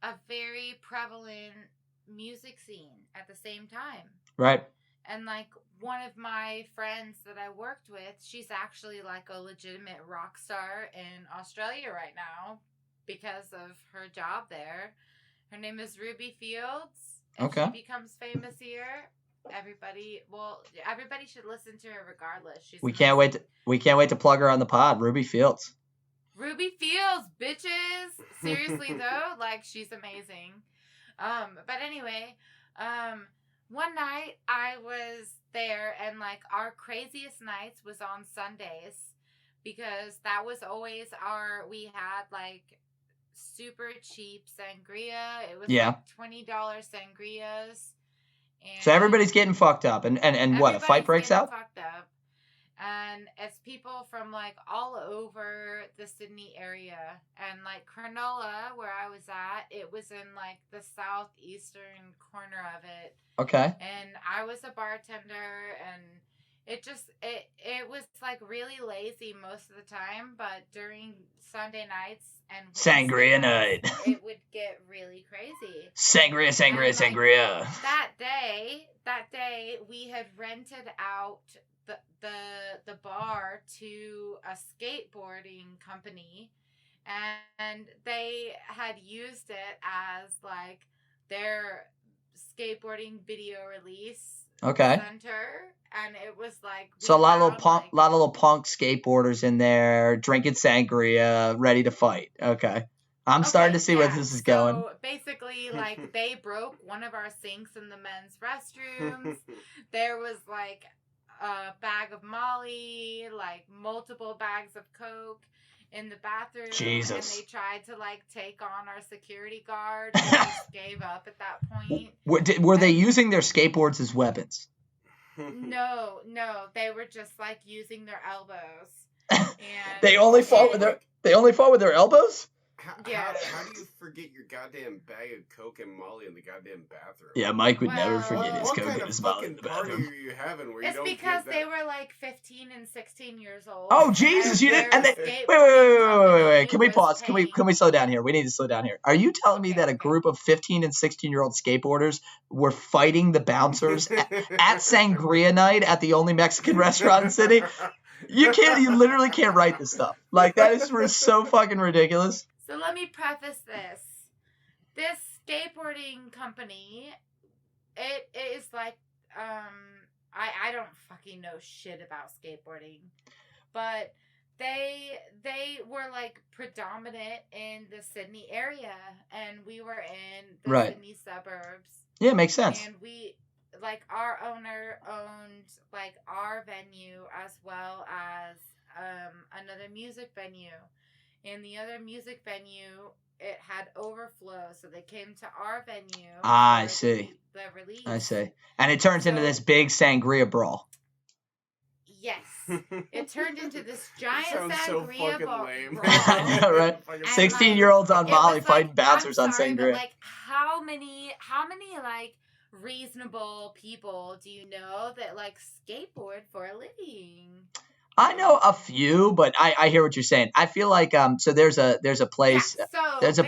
a very prevalent music scene at the same time. Right. And like one of my friends that I worked with, she's actually like a legitimate rock star in Australia right now because of her job there. Her name is Ruby Fields. If Okay. she becomes famous here, everybody should listen to her regardless. She's We can't wait to plug her on the pod, Ruby Fields. Ruby Fields, bitches. Seriously though, like she's amazing. But anyway, one night I was there and like our craziest nights was on Sundays because that was always we had like super cheap sangria. It was like $20 sangrias. And So everybody's getting fucked up, and what, a fight breaks out? Fucked up. And it's people from like all over the Sydney area. And like Cronulla, where I was at, it was in like the southeastern corner of it. Okay. And I was a bartender, and it was like really lazy most of the time, but during Sunday nights and Sangria night, it would get really crazy. Sangria. That day we had rented out the bar to a skateboarding company, and they had used it as like their skateboarding video release center, and it was like so a lot of little punk skateboarders in there drinking sangria, ready to fight. Okay. I'm starting to see where this is going. So basically, like, they broke one of our sinks in the men's restrooms. There was like a bag of Molly, like multiple bags of Coke in the bathroom. Jesus. And they tried to like take on our security guard, and we just gave up at that point. Were they using their skateboards as weapons? No, they were just like using their elbows. And They only fought with their elbows? How do you forget your goddamn bag of Coke and Molly in the goddamn bathroom? Yeah, Mike would never forget his Coke and his Molly in the What kind of bathroom. fucking party are you having where it's you don't because get they that? were like 15 and 16 years old. Oh Jesus! You didn't. And wait. Can we pause? Can we slow down here? We need to slow down here. Are you telling me that a group of 15 and 16-year-old skateboarders were fighting the bouncers at Sangria night at the only Mexican restaurant in Sydney? You literally can't write this stuff. Like, that is so fucking ridiculous. So let me preface this. This skateboarding company, it is like, I don't fucking know shit about skateboarding, but they were like predominant in the Sydney area, and we were in the Sydney suburbs. Yeah, makes sense. And like, our owner owned like our venue as well as another music venue. In the other music venue, it had overflow, so they came to our venue. I see. The release. I see. And it turns into this big sangria brawl. Yes. It turned into this giant sounds so sangria fucking brawl. lame. I know, right? 16-year-olds on Molly fighting bouncers on sangria. But like, how many like reasonable people do you know that like skateboard for a living? I know a few, but I hear what you're saying. I feel like so there's a place there's a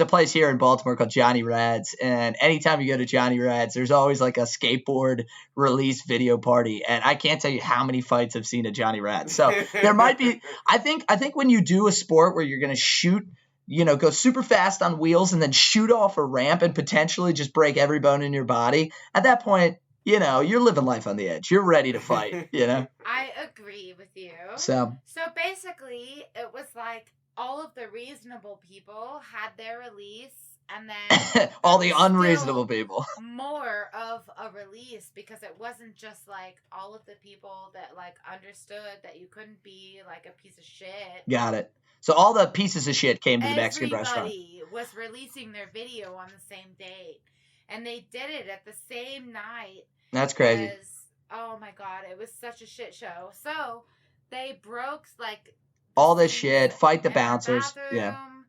place here in Baltimore called Johnny Rad's, and anytime you go to Johnny Rad's, there's always like a skateboard release video party, and I can't tell you how many fights I've seen at Johnny Rad's. So there might be. I think when you do a sport where you're gonna shoot, go super fast on wheels and then shoot off a ramp and potentially just break every bone in your body, at that point, you're living life on the edge. You're ready to fight, I agree with you. So basically, it was like all of the reasonable people had their release and then All there the was unreasonable still people. more of a release, because it wasn't just like all of the people that like understood that you couldn't be like a piece of shit. Got it. So all the pieces of shit came to the Mexican restaurant. Everybody was releasing their video on the same date, and they did it at the same night. That's crazy. Oh my god, it was such a shit show. So they broke like All this sinks shit, fight the in our bouncers. Yeah. bathroom,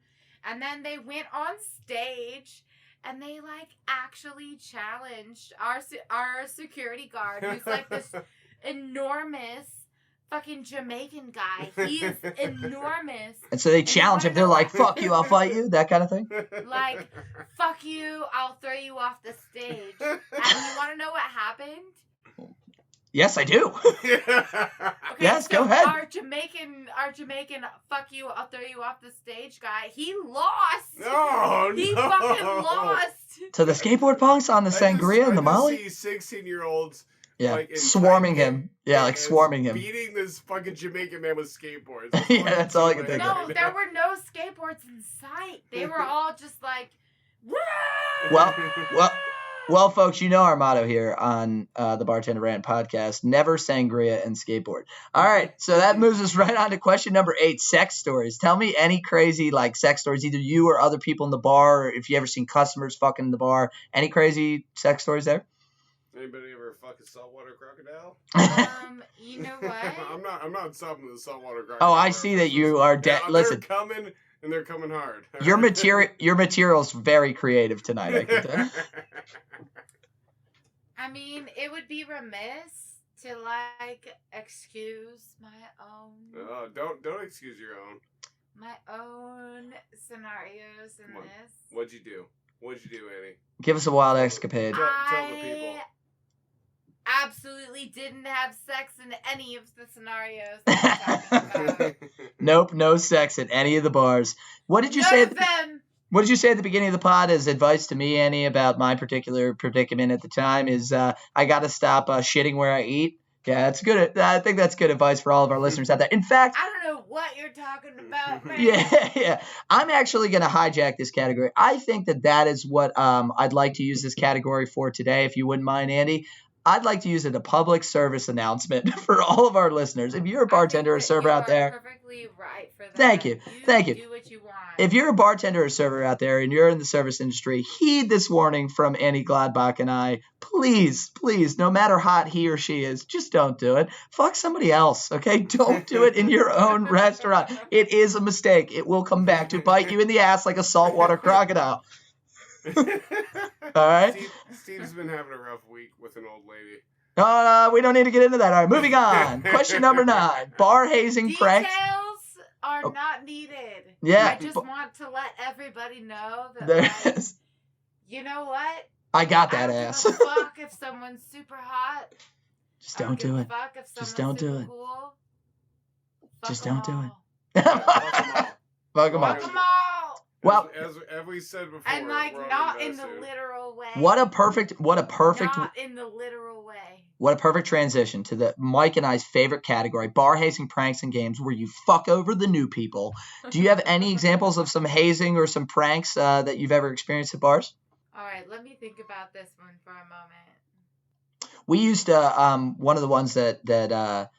and then they went on stage and they like actually challenged our security guard, who's like this enormous fucking Jamaican guy. He is enormous. And so they And you challenge wanna him. They're know like, what- fuck you, I'll fight you, that kind of thing. Like, fuck you, I'll throw you off the stage. And you want to know what happened? Yes, I do. Okay, Yes, so go ahead. Our Jamaican, fuck you, I'll throw you off the stage guy. He lost. No, He no. fucking lost. To the skateboard punks on the sangria and the Molly? See 16-year-olds Yeah, like, in swarming tight him. Yeah, like and swarming him. beating this fucking Jamaican man with skateboards. Yeah, that's all I can think of. No, there were no skateboards in sight. They were all just like, woo! Well, folks, you know our motto here on the Bartender Rant podcast: never sangria and skateboard. All right, so that moves us right on to question number 8: sex stories. Tell me any crazy like sex stories, either you or other people in the bar. Or if you ever seen customers fucking in the bar, any crazy sex stories there? Anybody ever fuck a saltwater crocodile? You know what? I'm not stopping the saltwater crocodile. Oh, I see that you are dead. Listen, They're coming, and they're coming hard. your material's very creative tonight, I can tell. I mean, it would be remiss to like excuse my own. Oh, don't excuse your own. My own scenarios in Come on. this. What'd you do, Annie? Give us a wild escapade. Tell the people. I absolutely didn't have sex in any of the scenarios that I'm talking about. Nope, no sex at any of the bars. What did you None say? of them. What did you say at the beginning of the pod as advice to me, Annie, about my particular predicament at the time? Is I got to stop shitting where I eat. Yeah, that's good. I think that's good advice for all of our listeners out there. In fact, I don't know what you're talking about, man. yeah. I'm actually going to hijack this category. I think that is what I'd like to use this category for today, if you wouldn't mind, Andy. I'd like to use it as a public service announcement for all of our listeners. If you're a bartender or server out there, perfectly right for that. Thank you. Do what you want. If you're a bartender or server out there and you're in the service industry, heed this warning from Annie Gladbach and I. Please, no matter how hot he or she is, just don't do it. Fuck somebody else, okay? Don't do it in your own restaurant. It is a mistake. It will come back to bite you in the ass like a saltwater crocodile. All right? Steve's been having a rough week with an old lady. We don't need to get into that. All right, moving on. Question number 9. Bar hazing pranks. Details are not needed. Yeah. I just want to let everybody know that, There's, you know what? I got I that don't ass. give a fuck if someone's super hot. Just don't do it. Fuck if Just someone's don't do super it. Cool. Just Fuck don't do 'em it. all. Fuck 'em Fuck up. 'em all. Well, as we said before, And like we're all not in the invested. literal way. what a perfect Not in the literal way. What a perfect transition to the Mike and I's favorite category, bar hazing pranks and games where you fuck over the new people. Do you have any examples of some hazing or some pranks that you've ever experienced at bars? All right, let me think about this one for a moment. We used to, one of the ones that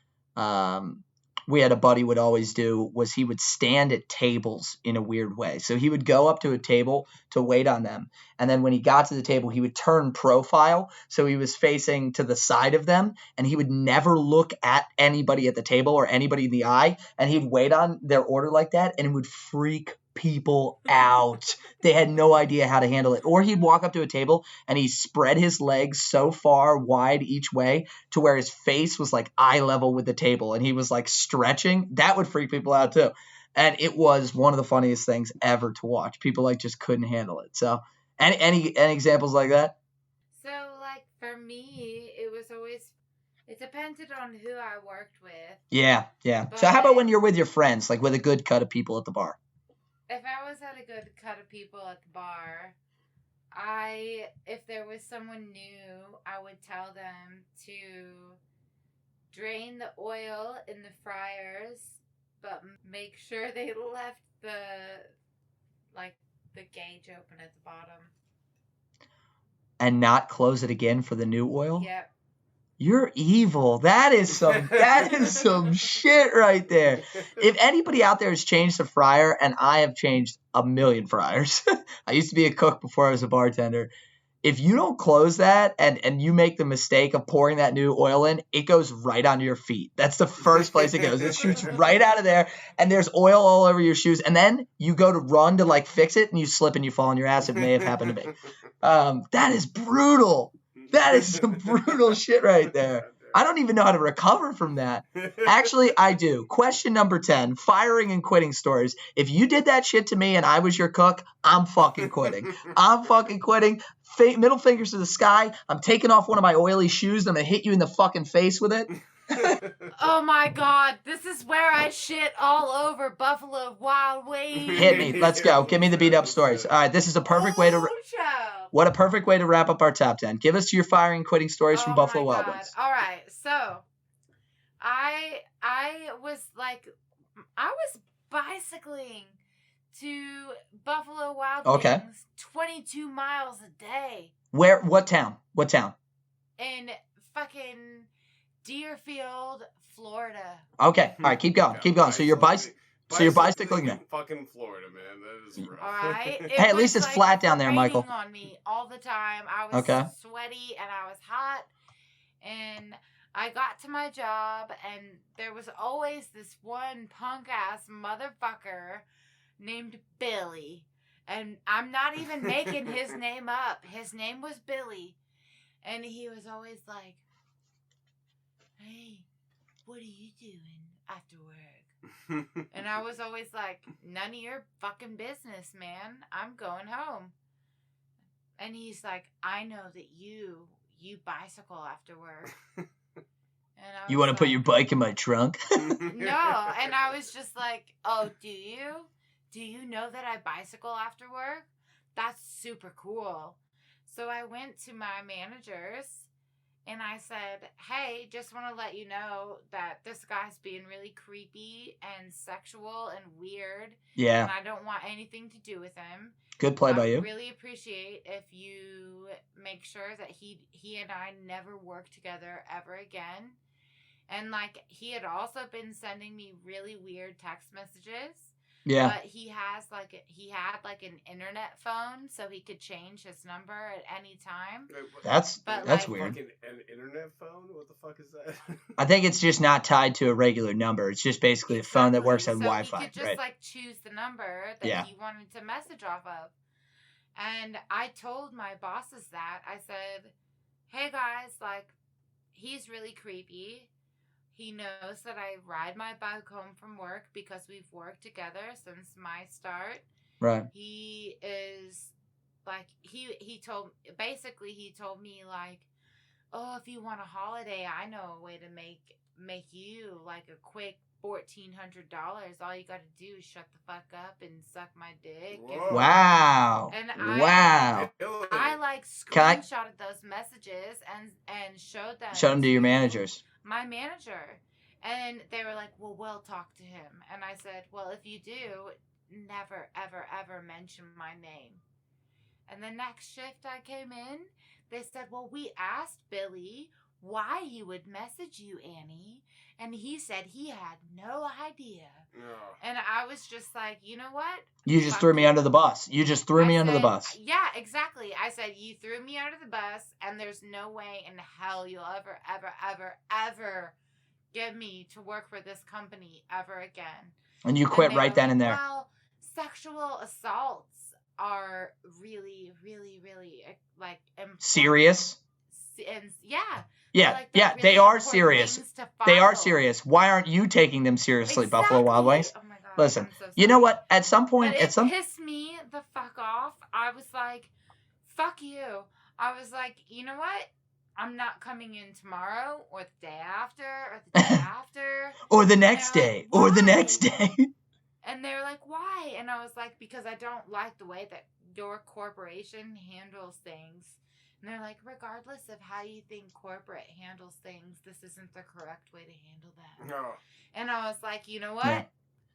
we had a buddy would always do was he would stand at tables in a weird way. So he would go up to a table to wait on them. And then when he got to the table, he would turn profile. So he was facing to the side of them and he would never look at anybody at the table or anybody in the eye. And he'd wait on their order like that and it would freak people out. They had no idea how to handle it. Or he'd walk up to a table and he spread his legs so far wide each way to where his face was like eye level with the table and he was like stretching. That would freak people out too. And it was one of the funniest things ever to watch. People like just couldn't handle it. So any examples like that? So like for me, it depended on who I worked with. Yeah. So how about when you're with your friends, like with a good cut of people at the bar? If I was at a good cut of people at the bar, if there was someone new, I would tell them to drain the oil in the fryers, but make sure they left the the gauge open at the bottom. And not close it again for the new oil? Yep. You're evil. That is some shit right there. If anybody out there has changed a fryer, and I have changed a million fryers. I used to be a cook before I was a bartender. If you don't close that and you make the mistake of pouring that new oil in, it goes right onto your feet. That's the first place it goes. It shoots right out of there, and there's oil all over your shoes. And then you go to run to like fix it, and you slip and you fall on your ass. It may have happened to me. That is brutal. That is some brutal shit right there. I don't even know how to recover from that. Actually, I do. Question number 10, firing and quitting stories. If you did that shit to me and I was your cook, I'm fucking quitting. I'm fucking quitting. Middle fingers to the sky. I'm taking off one of my oily shoes. I'm going to hit you in the fucking face with it. Oh my God, this is where I shit all over Buffalo Wild Wings. Hit me. Let's go. Give me the beat up stories. All right, this is a perfect way to... What a perfect way to wrap up our top 10. Give us your firing and quitting stories from Buffalo Wild Wings. All right, so I was bicycling to Buffalo Wild Wings 22 miles a day. Where? What town? What town? In fucking Deerfield, Florida. Okay, all right, keep going. Keep going. So you're bicycling there. Fucking Florida, man. That is rough. All right. Hey, at least it's flat down there, Michael. Raining on me all the time. I was sweaty and I was hot. And I got to my job and there was always this one punk ass motherfucker named Billy. And I'm not even making his name up. His name was Billy. And he was always like, "Hey, what are you doing after work?" And I was always like, "None of your fucking business, man. I'm going home." And he's like, "I know that you bicycle after work." And you want to put your bike in my trunk? No. And I was just like, "Oh, do you? Do you know that I bicycle after work? That's super cool." So I went to my managers and I said, "Hey, just want to let you know that this guy's being really creepy and sexual and weird. Yeah. And I don't want anything to do with him. Good play by I you. would really appreciate if you make sure that he and I never work together ever again." And like he had also been sending me really weird text messages. Yeah. But he had like an internet phone, so he could change his number at any time. That's weird. An internet phone? What the fuck is that? I think it's just not tied to a regular number. It's just basically a phone that works on Wi-Fi. So he could just like choose the number that he wanted to message off of. And I told my bosses that. I said, "Hey guys, like he's really creepy. He knows that I ride my bike home from work because we've worked together since my start." Right. He is like he told me like, "Oh, if you want a holiday, I know a way to make you like a quick $1,400. All you got to do is shut the fuck up and suck my dick." And, wow. And I like screenshotted those messages and showed them to your managers. My manager. And they were like, "Well, we'll talk to him." And I said, "Well, if you do, never, ever, ever mention my name." And the next shift I came in, they said, "Well, we asked Billy why he would message you, Annie. And he said he had no idea." Oh. And I was just like, "You know what? You just threw me under the bus. You just threw me under the bus." Yeah, exactly. I said, "You threw me under the bus, and there's no way in hell you'll ever, ever, ever, ever get me to work for this company ever again." And you quit right then and there. Well, sexual assaults are really, really, really like important. Serious? And yeah. Yeah, like really they are serious. They are serious. Why aren't you taking them seriously, exactly. Buffalo Wild Wings? Oh my God, listen, so you know what? At some point, it pissed me the fuck off. I was like, "Fuck you." I was like, "You know what? I'm not coming in tomorrow or the day after or the day after. Or the next day. Like, or the next day. And they're like, "Why?" And I was like, "Because I don't like the way that your corporation handles things." And they're like, "Regardless of how you think corporate handles things, this isn't the correct way to handle that." No. And I was like, "You know what? Yeah.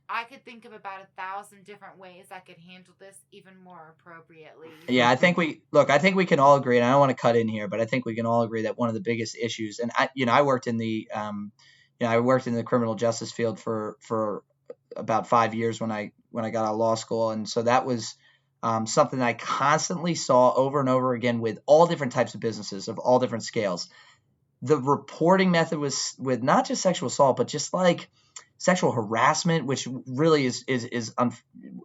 I could think of about 1,000 different ways I could handle this even more appropriately. Yeah, I think we can all agree, and I don't want to cut in here, but I think we can all agree that one of the biggest issues, and I worked in the criminal justice field for about 5 years when I got out of law school, and so that was something I constantly saw over and over again with all different types of businesses of all different scales. The reporting method was with not just sexual assault, but just like sexual harassment, which really is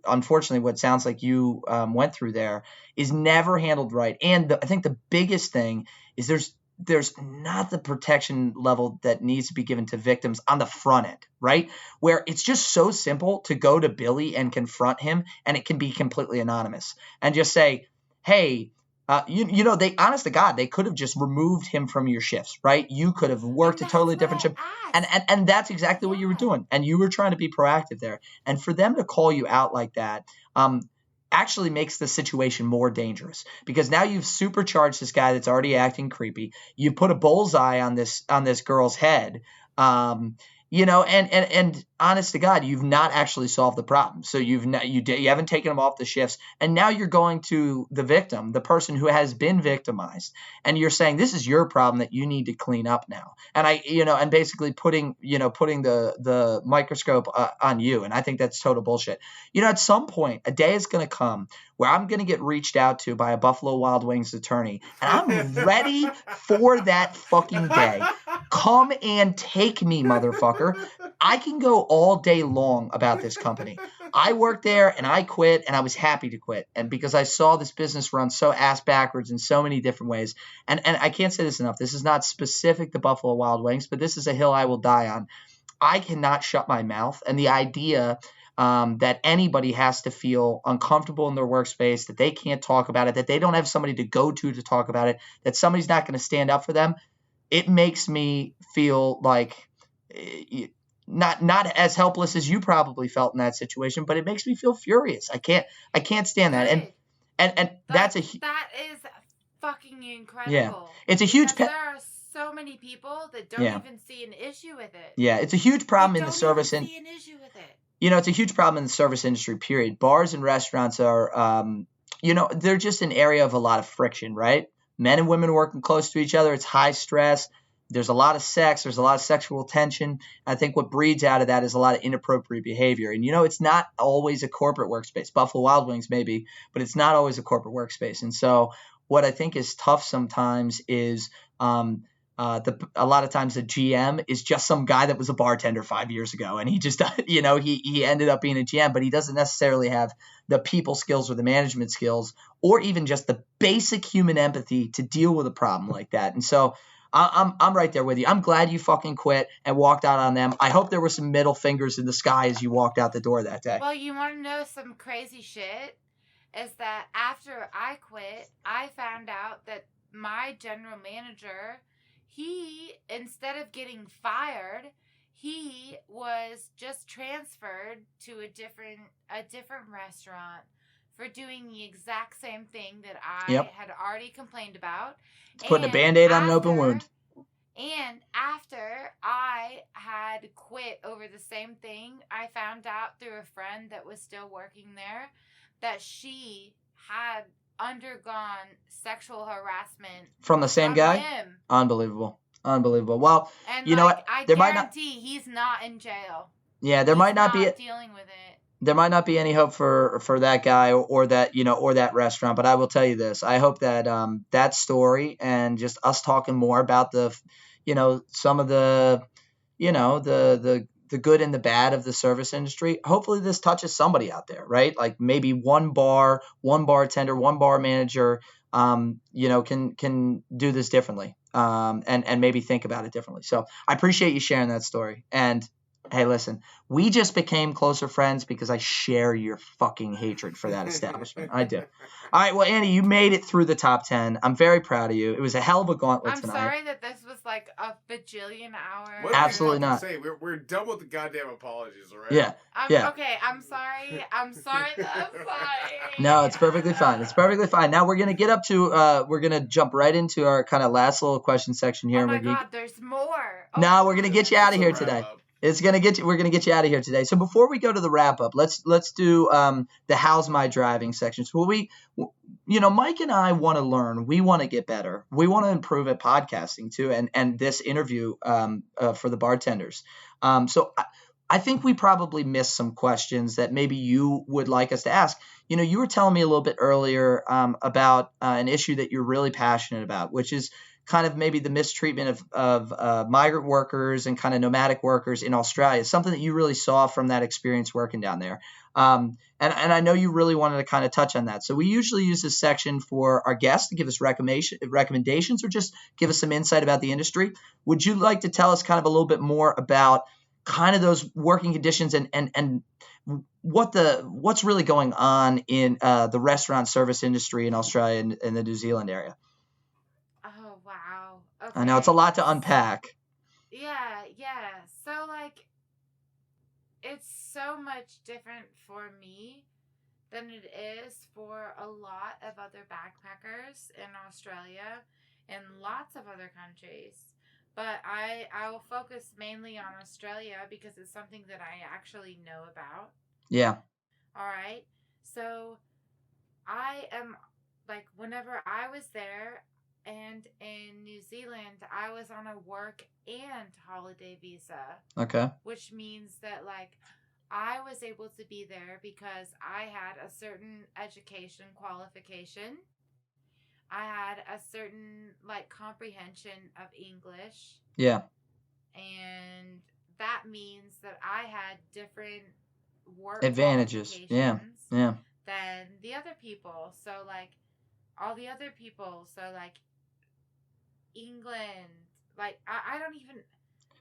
unfortunately what sounds like you went through there, is never handled right. And I think the biggest thing is there's not the protection level that needs to be given to victims on the front end, right? Where it's just so simple to go to Billy and confront him, and it can be completely anonymous and just say, hey, they, honest to God, they could have just removed him from your shifts, right? You could have worked a totally different shift. And that's exactly what you were doing. And you were trying to be proactive there. And for them to call you out like that actually makes the situation more dangerous, because now you've supercharged this guy that's already acting creepy. You put a bullseye on this girl's head. And honest to God, you've not actually solved the problem. So you haven't taken them off the shifts, and now you're going to the victim, the person who has been victimized, and you're saying this is your problem that you need to clean up now. And and basically putting the microscope on you. And I think that's total bullshit. At some point, a day is going to come where I'm going to get reached out to by a Buffalo Wild Wings attorney, and I'm ready for that fucking day. Come and take me, motherfucker. I can go all day long about this company. I worked there and I quit, and I was happy to quit. And because I saw this business run so ass backwards in so many different ways. And I can't say this enough. This is not specific to Buffalo Wild Wings, but this is a hill I will die on. I cannot shut my mouth. And the idea that anybody has to feel uncomfortable in their workspace, that they can't talk about it, that they don't have somebody to go to talk about it, that somebody's not going to stand up for them, it makes me feel like not as helpless as you probably felt in that situation, but it makes me feel furious. I can't stand that. And that is fucking incredible. Yeah, it's a huge. There are so many people that don't even see an issue with it. Yeah, it's a huge problem in the service and see an issue with it. It's a huge problem in the service industry, period. Bars and restaurants are, they're just an area of a lot of friction, right? Men and women working close to each other. It's high stress. There's a lot of sex. There's a lot of sexual tension. I think what breeds out of that is a lot of inappropriate behavior. And, it's not always a corporate workspace. Buffalo Wild Wings maybe, but it's not always a corporate workspace. And so what I think is tough sometimes is a lot of times the GM is just some guy that was a bartender 5 years ago, and he just he ended up being a GM, but he doesn't necessarily have the people skills or the management skills, or even just the basic human empathy to deal with a problem like that. And so I'm right there with you. I'm glad you fucking quit and walked out on them. I hope there were some middle fingers in the sky as you walked out the door that day. Well, you want to know some crazy shit? Is that after I quit, I found out that my general manager, he, instead of getting fired, he was just transferred to a different restaurant for doing the exact same thing that I had already complained about. It's putting a Band-Aid on an open wound. And after I had quit over the same thing, I found out through a friend that was still working there that she had undergone sexual harassment from the same guy. Him. Unbelievable. Well, and you know what? I guarantee he's not in jail. Yeah, there might not be dealing with it. There might not be any hope for that guy or that or that restaurant, but I will tell you this: I hope that that story and just us talking more about the some of the the good and the bad of the service industry. Hopefully this touches somebody out there, right? Like maybe one bartender, one bar manager, can do this differently, and maybe think about it differently. So I appreciate you sharing that story. And hey, listen, we just became closer friends because I share your fucking hatred for that establishment. I do. All right, well, Annie, you made it through the top 10. I'm very proud of you. It was a hell of a gauntlet tonight. I'm sorry that this was like a bajillion hours. What Absolutely not. Say? We're done with the goddamn apologies, all right? Yeah. Okay, I'm sorry. I'm sorry that I'm sorry. No, it's perfectly fine. It's perfectly fine. Now we're going to get up to, we're going to jump right into our kind of last little question section here. Oh my God, there's more. No, we're going to get you out of here today. It's gonna get you. We're gonna get you out of here today. So before we go to the wrap up, let's do the how's my driving sections. Well, Mike and I want to learn. We want to get better. We want to improve at podcasting too, and this interview for the bartenders. So I think we probably missed some questions that maybe you would like us to ask. You were telling me a little bit earlier about an issue that you're really passionate about, which is kind of maybe the mistreatment of migrant workers and kind of nomadic workers in Australia, something that you really saw from that experience working down there. And I know you really wanted to kind of touch on that. So we usually use this section for our guests to give us recommendations or just give us some insight about the industry. Would you like to tell us kind of a little bit more about kind of those working conditions and what's really going on in the restaurant service industry in Australia and the New Zealand area? Oh, wow. Okay. I know it's a lot to unpack. Yeah. So, it's so much different for me than it is for a lot of other backpackers in Australia and lots of other countries. But I will focus mainly on Australia because it's something that I actually know about. Yeah. All right. So I am whenever I was there and in New Zealand, I was on a work and holiday visa. Okay. Which means that I was able to be there because I had a certain education qualification. I had a certain comprehension of English. Yeah. And that means that I had different work advantages. Yeah. Than the other people. So all the other people. So England. I don't even.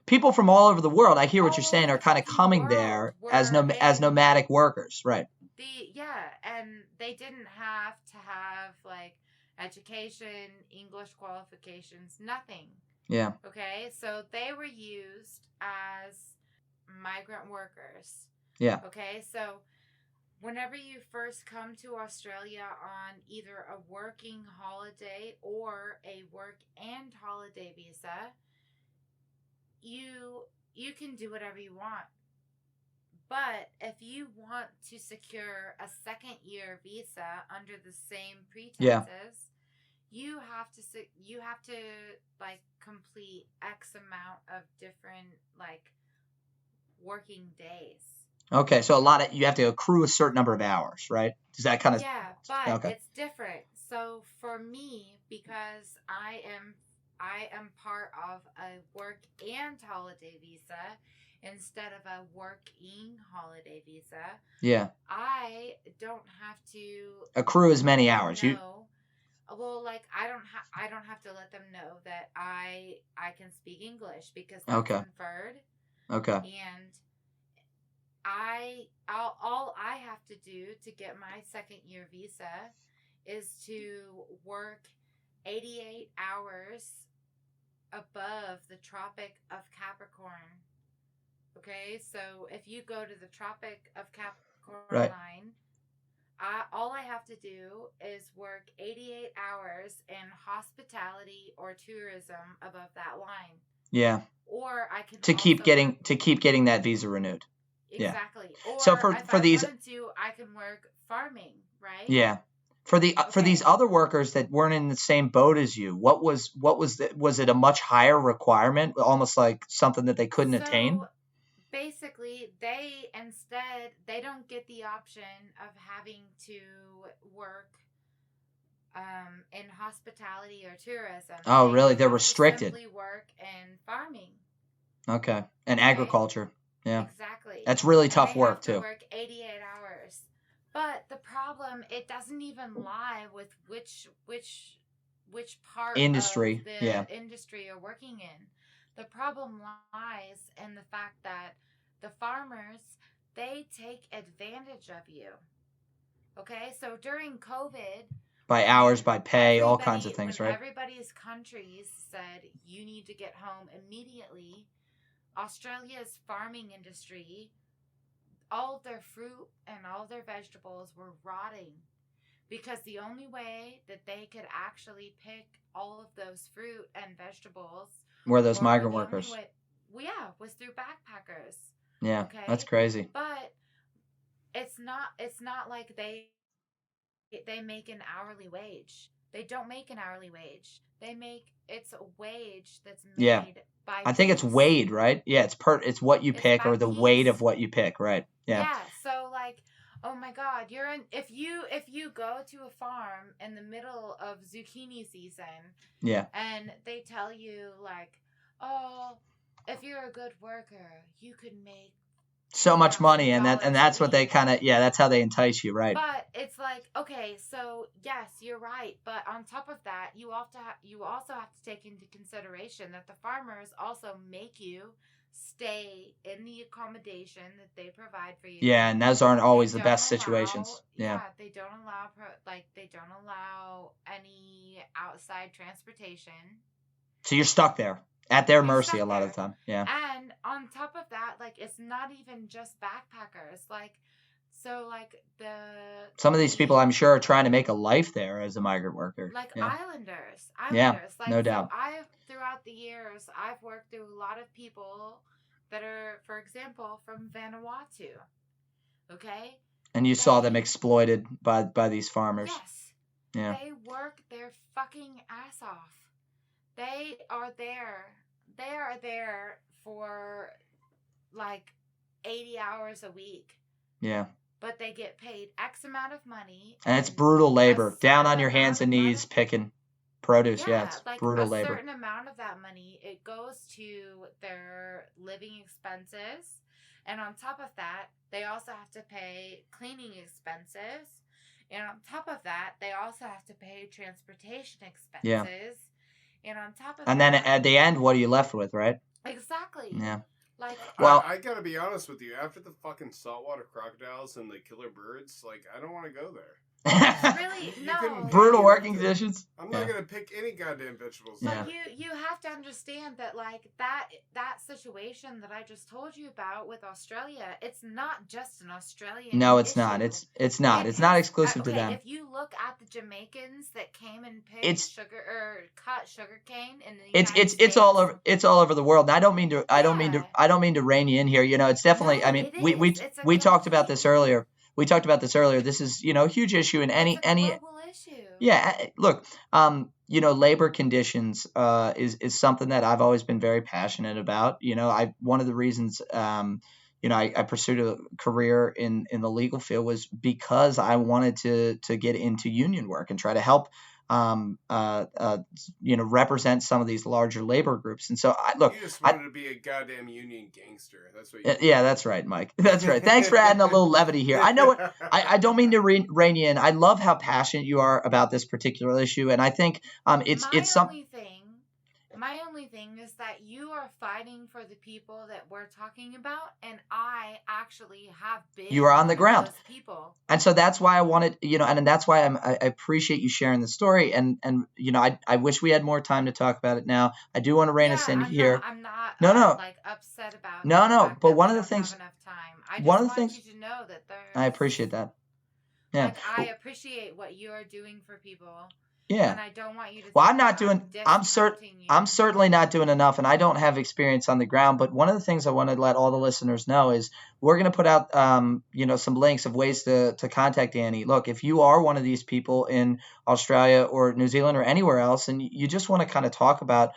People from all over the world, I hear what you're saying, are kind of coming there as nomadic workers, right? And they didn't have to have education, English qualifications, nothing. Yeah. Okay, so they were used as migrant workers. Yeah. Okay, so whenever you first come to Australia on either a working holiday or a work and holiday visa, you can do whatever you want. But if you want to secure a second year visa under the same pretenses, you have to complete X amount of different working days. Okay, so you have to accrue a certain number of hours, right? Does that kind of but it's different. So for me, because I am part of a work and holiday visa instead of a working holiday visa. Yeah. I don't have to accrue as many hours. Well, I don't have to let them know that I can speak English because that's inferred. Okay. And all I have to do to get my second year visa is to work 88 hours above the Tropic of Capricorn. Okay, so if you go to the Tropic of Capricorn line, all I have to do is work 88 hours in hospitality or tourism above that line. Yeah. Or I can keep getting that visa renewed. Exactly. Yeah. Or so if I wanted to, I can work farming, right? Yeah. For these other workers that weren't in the same boat as you, was it a much higher requirement, almost like something that they couldn't attain? Basically, they don't get the option of having to work in hospitality or tourism. Oh, really? They're restricted. Simply work in farming. Okay, and agriculture. Yeah, exactly. That's really tough work too. Work 88 hours, but the problem, it doesn't even lie with which part industry of the industry you're working in. The problem lies in the fact that the farmers, they take advantage of you. Okay, so during COVID, by hours, by pay, all kinds of things, right? Everybody's countries said you need to get home immediately. Australia's farming industry, all of their fruit and all of their vegetables were rotting because the only way that they could actually pick all of those fruit and vegetables were those migrant workers. was through backpackers. Yeah, Okay, that's crazy. but it's not like they make an hourly wage. They don't make an hourly wage. It's a wage that's Yeah. made by I think it's piece. weighed, right? Yeah, it's what you It's pick by or the weight piece. of what you pick, right? Yeah. Yeah, so like, oh my God, if you go to a farm in the middle of zucchini season Yeah. and they tell you like, oh, if you're a good worker, you could make So much money, and $10,000 that's a what they week. kind of, yeah, that's how they entice you, right? But it's like, okay, so yes, you're right. But on top of that, you also have to take into consideration that the farmers also make you stay in the accommodation that they provide for you. Yeah, and those aren't always They the don't best situations. allow- Yeah. they don't allow any outside transportation. So you're stuck there at their You're mercy stuck a lot of there. the time. Yeah. And on top of that, like, it's not even just backpackers. Like, so like Some of these people, I'm sure, are trying to make a life there as a migrant worker. like Yeah. islanders. Yeah, Like, no doubt. So throughout the years, I've worked through a lot of people that are, for example, from Vanuatu. Okay? And you saw them exploited by these farmers. Yes. Yeah. They work their fucking ass off. They are there for like 80 hours a week. Yeah. But they get paid X amount of money. And it's brutal labor. a Down on certain your hands and amount of knees money- picking produce. Yeah, it's like brutal a labor. certain amount of that money, it goes to their living expenses. And on top of that, they also have to pay cleaning expenses. And on top of that, they also have to pay transportation expenses. Yeah. And on top of And that, then at the end, what are you left with, right? exactly. Yeah. Like, Well- I gotta be honest with you. After the fucking saltwater crocodiles and the killer birds, like, I don't want to go there. really, You no. can- Brutal working conditions. I'm not Yeah. gonna pick any goddamn vegetables. Yeah. But you have to understand that, like, that situation that I just told you about with Australia, it's not just an Australian No, it's issue. not. It's not. It It's not is- exclusive to okay, them. If you look at the Jamaicans that came and picked It's- cut sugar cane in the It's United States, all over the world. And I don't mean to rein you in here. You know, it's definitely. No, I mean, it we is. It's a we talked about this complete- earlier. We talked about this earlier. This is, you know, a huge issue in any it's a global issue. Yeah, look, you know, labor conditions is something that I've always been very passionate about. You know, one of the reasons you know, I pursued a career in the legal field was because I wanted to get into union work and try to help you know, represent some of these larger labor groups. And so You just wanted to be a goddamn union gangster. That's what you yeah, that's right, Mike. That's right. Thanks for adding a little levity here. I know what I don't mean to rein you in. I love how passionate you are about this particular issue, and I think it's something. My only thing is that you are fighting for the people that we're talking about, and I actually have been. You are on the one of ground. those people. And so that's why I wanted, you know, and that's why I appreciate you sharing the story. And you know, I wish we had more time to talk about it now. I do want to rein us in here. I'm not No. like upset about No, the no, fact but that one we of the don't things- have enough time. I just one of the want things- you to know that there's. I appreciate that. Yeah. Like, I appreciate what you are doing for people. Yeah. And I don't want you to. Well, think I'm not that doing. discounting you. I'm certainly not doing enough, and I don't have experience on the ground. But one of the things I want to let all the listeners know is we're going to put out, you know, some links of ways to contact Annie. Look, if you are one of these people in Australia or New Zealand or anywhere else, and you just want to kind of talk about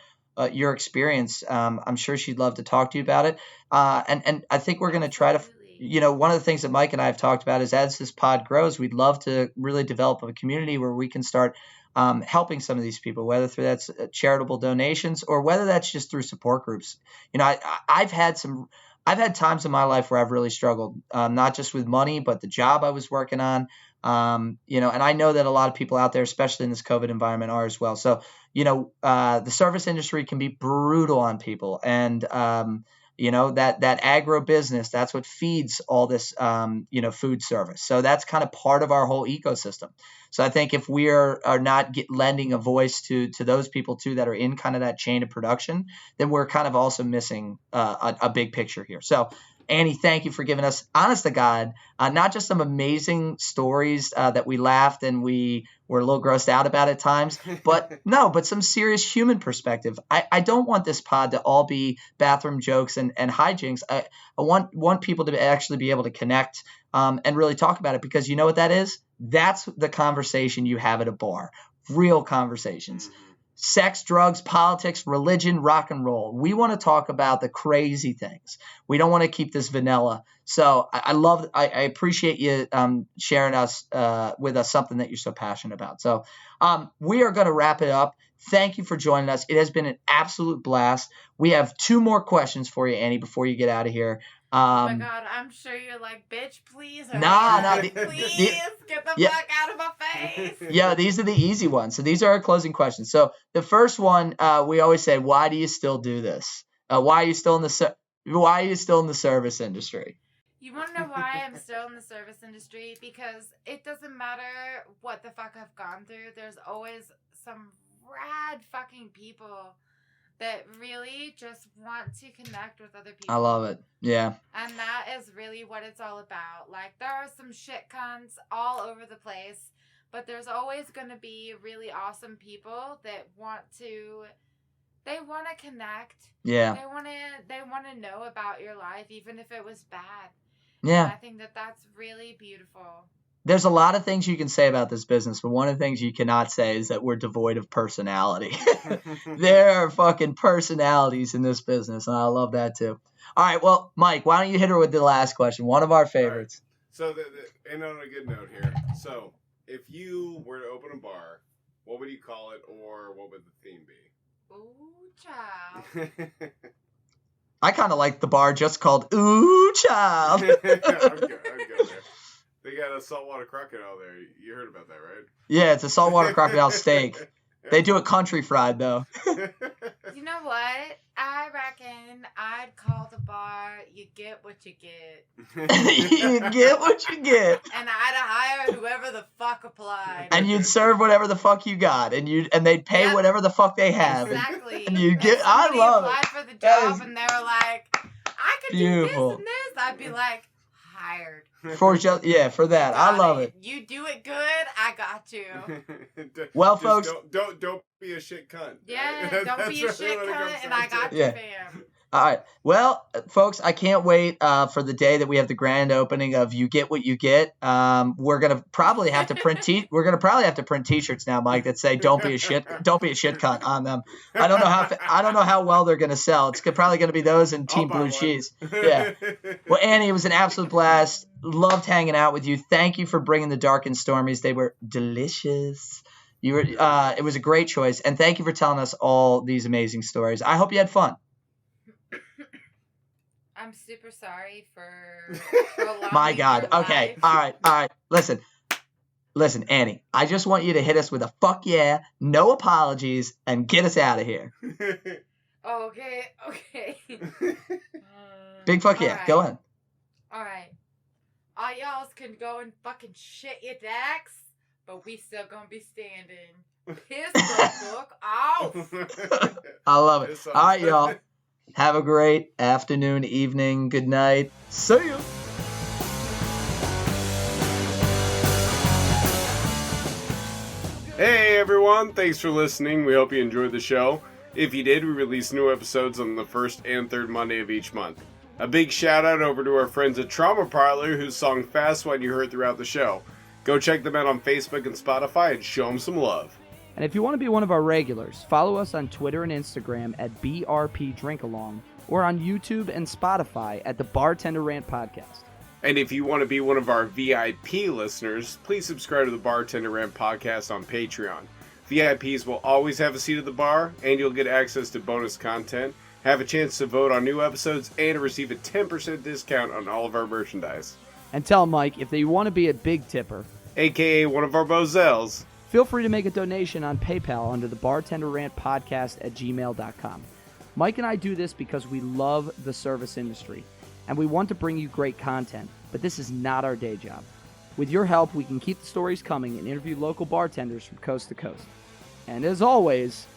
your experience, I'm sure she'd love to talk to you about it. And I think we're going to try to. You know, one of the things that Mike and I have talked about is as this pod grows, we'd love to really develop a community where we can start helping some of these people, whether through that's charitable donations or whether that's just through support groups. You know, I've had times in my life where I've really struggled, not just with money, but the job I was working on. You know, and I know that a lot of people out there, especially in this COVID environment, are as well. So, you know, the service industry can be brutal on people, and you know, that agro business, that's what feeds all this, you know, food service. So that's kind of part of our whole ecosystem. So I think if we are not lending a voice to those people too that are in kind of that chain of production, then we're kind of also missing a big picture here. So Annie, thank you for giving us, honest to God, not just some amazing stories that we laughed and we were a little grossed out about at times, but some serious human perspective. I don't want this pod to all be bathroom jokes and hijinks. I want people to actually be able to connect and really talk about it, because you know what that is? That's the conversation you have at a bar. Real conversations. Sex, drugs, politics, religion, rock and roll. We want to talk about the crazy things. We don't want to keep this vanilla. So I appreciate you sharing with us something that you're so passionate about. So we are going to wrap it up. Thank you for joining us. It has been an absolute blast. We have 2 more questions for you, Annie, before you get out of here. Oh my God, I'm sure you're like, bitch, please. Please get the fuck out of my face. Yeah, these are the easy ones. So these are our closing questions. So the first one, we always say, why do you still do this? Why are you still in the service industry? You want to know why I'm still in the service industry? Because it doesn't matter what the fuck I've gone through. There's always some rad fucking people that really just want to connect with other people. I love it. Yeah. And that is really what it's all about. Like, there are some shit cunts all over the place, but there's always going to be really awesome people that want to connect. Yeah. They want to know about your life, even if it was bad. Yeah. And I think that that's really beautiful. There's a lot of things you can say about this business, but one of the things you cannot say is that we're devoid of personality. There are fucking personalities in this business, and I love that too. All right, well, Mike, why don't you hit her with the last question? One of our favorites. Right. So, and on a good note here. So, if you were to open a bar, what would you call it, or what would the theme be? Ooh, child. I kind of like the bar just called Ooh, Child. I'm good there. They got a saltwater crocodile there. You heard about that, right? Yeah, it's a saltwater crocodile steak. They do it country fried, though. You know what? I reckon I'd call the bar, you get what you get. You get what you get. And I'd hire whoever the fuck applied. And you'd serve whatever the fuck you got. And they'd pay whatever the fuck they have. Exactly. And you get, I love applied it. for the job and they were like, I could beautiful. do this and this. I'd be like, hired. For that. I love it. You do it good, I got you. Well, folks, don't be a shit cunt. Yeah, don't be a shit cunt, and I got you, fam. All right. Well, folks, I can't wait for the day that we have the grand opening of You Get What You Get. We're gonna probably have to print T-shirts now, Mike, that say "Don't be a shit cunt" on them. I don't know how well they're gonna sell. It's probably gonna be those and Team Blue Cheese. Yeah. Well, Annie, it was an absolute blast. Loved hanging out with you. Thank you for bringing the Dark and Stormies. They were delicious. It was a great choice, and thank you for telling us all these amazing stories. I hope you had fun. I'm super sorry for prolonging My God. your Okay. life. All right. Listen, Annie. I just want you to hit us with a fuck yeah, no apologies, and get us out of here. Okay. Big fuck yeah. Right. Go ahead. All right. All y'all can go and fucking shit your dicks, but we still gonna be standing. Piss the fuck off. I love it. All right, y'all. Have a great afternoon, evening, good night. See you. Hey everyone, thanks for listening. We hope you enjoyed the show. If you did, we release new episodes on the first and third Monday of each month. A big shout out over to our friends at Trauma Parlor, whose song Fast One you heard throughout the show. Go check them out on Facebook and Spotify and show them some love. And if you want to be one of our regulars, follow us on Twitter and Instagram at BRP Drinkalong, or on YouTube and Spotify at the Bartender Rant Podcast. And if you want to be one of our VIP listeners, please subscribe to the Bartender Rant Podcast on Patreon. VIPs will always have a seat at the bar, and you'll get access to bonus content, have a chance to vote on new episodes, and receive a 10% discount on all of our merchandise. And tell Mike if they want to be a big tipper, aka one of our Bozels, feel free to make a donation on PayPal under the Bartender Rant Podcast at gmail.com. Mike and I do this because we love the service industry, and we want to bring you great content, but this is not our day job. With your help, we can keep the stories coming and interview local bartenders from coast to coast. And as always,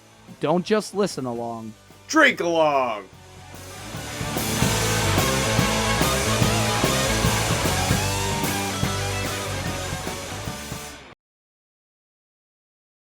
don't just listen along. drink along!